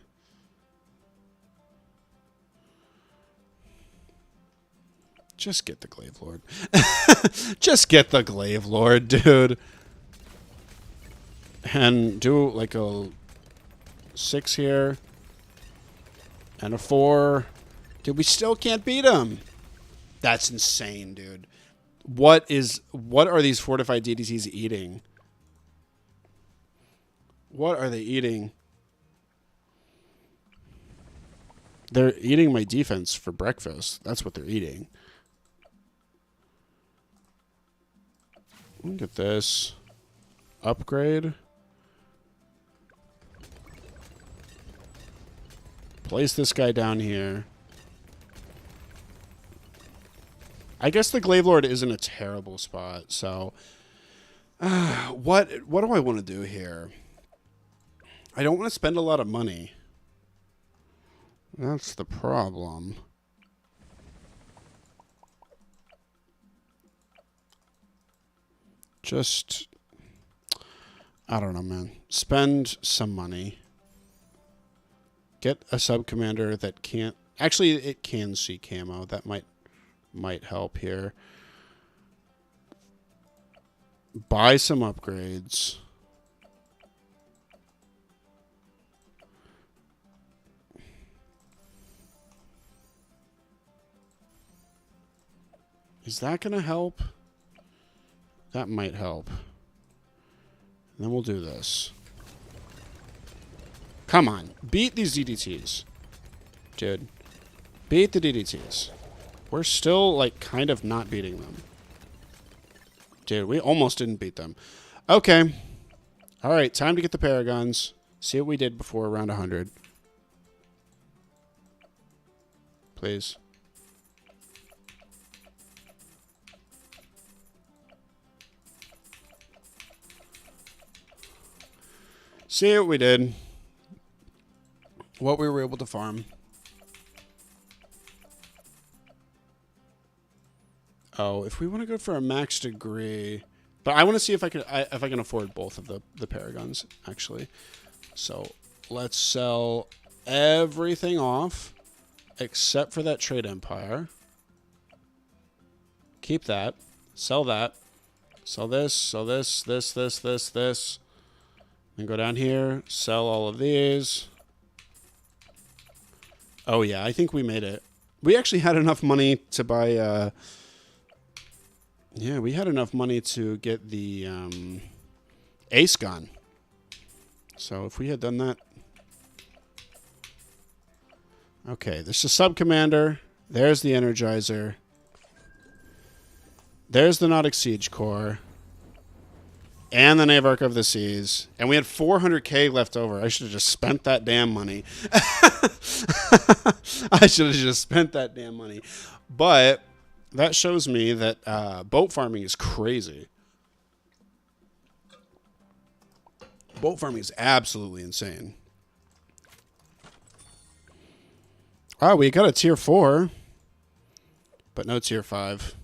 Just get the Glaive Lord. Just get the Glaive Lord, dude. And do, like, a 6 here. And a 4. Dude, we still can't beat him. That's insane, dude. What are these fortified DDTs eating? What are they eating? They're eating my defense for breakfast. That's what they're eating. Look at this. Upgrade. Place this guy down here. I guess the Glaive Lord isn't a terrible spot, so... what do I want to do here? I don't want to spend a lot of money. That's the problem. Just... I don't know, man. Spend some money. Get a sub-commander that can't... Actually, it can see camo. That might help here. Buy some upgrades. Is that going to help? That might help. And then we'll do this. Come on. Beat these DDTs. Dude. Beat the DDTs. We're still, like, kind of not beating them. Dude, we almost didn't beat them. Okay. All right, time to get the Paragons. See what we did before round 100. Please. See what we did. What we were able to farm. Oh, if we want to go for a max degree, but I want to see if I can afford both of the Paragons actually. So let's sell everything off except for that Trade Empire. Keep that. Sell that. Sell this. Sell this. This. Then go down here. Sell all of these. Oh yeah, I think we made it. We actually had enough money to buy. Yeah, we had enough money to get the Ace Gun. So if we had done that... Okay, this is Sub-Commander. There's the Energizer. There's the Nautic Siege Core. And the Navarch of the Seas. And we had 400k left over. I should have just spent that damn money. I should have just spent that damn money. But... that shows me that boat farming is crazy. Boat farming is absolutely insane. Oh, we got a tier 4. But no tier 5.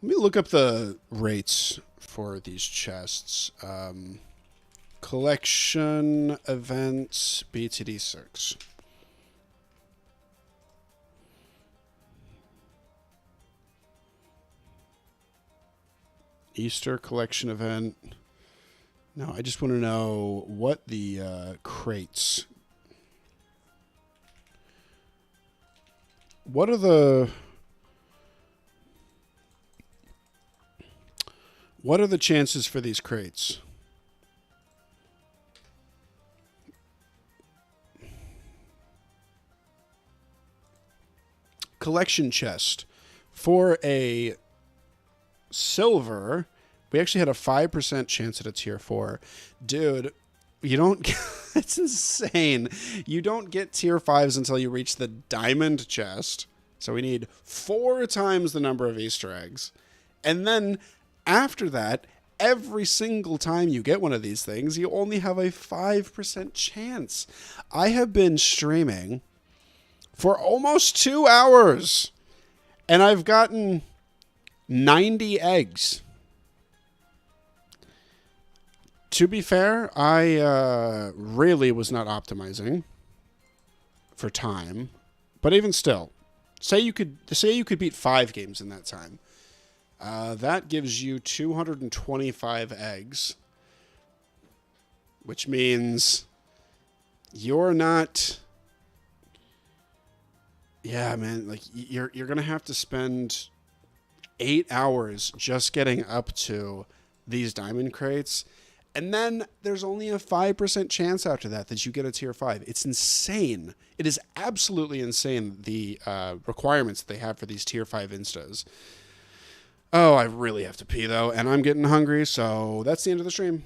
Let me look up the rates for these chests. Collection events BTD6. Easter collection event. No, I just want to know what the crates. What are the chances for these crates? Collection chest for a silver, we actually had a 5% chance at a tier 4. Dude, you don't... it's insane. You don't get tier 5s until you reach the diamond chest. So we need 4 times the number of Easter eggs. And then after that, every single time you get one of these things, you only have a 5% chance. I have been streaming for almost 2 hours, and I've gotten 90 eggs. To be fair, I really was not optimizing for time, but even still, say you could beat 5 games in that time. That gives you 225 eggs, which means you're not. Yeah, man, like you're gonna have to spend 8 hours just getting up to these diamond crates. And then there's only a 5% chance after that you get a tier 5. It's insane. It is absolutely insane, the requirements that they have for these tier 5 instas. Oh, I really have to pee, though, and I'm getting hungry, so that's the end of the stream.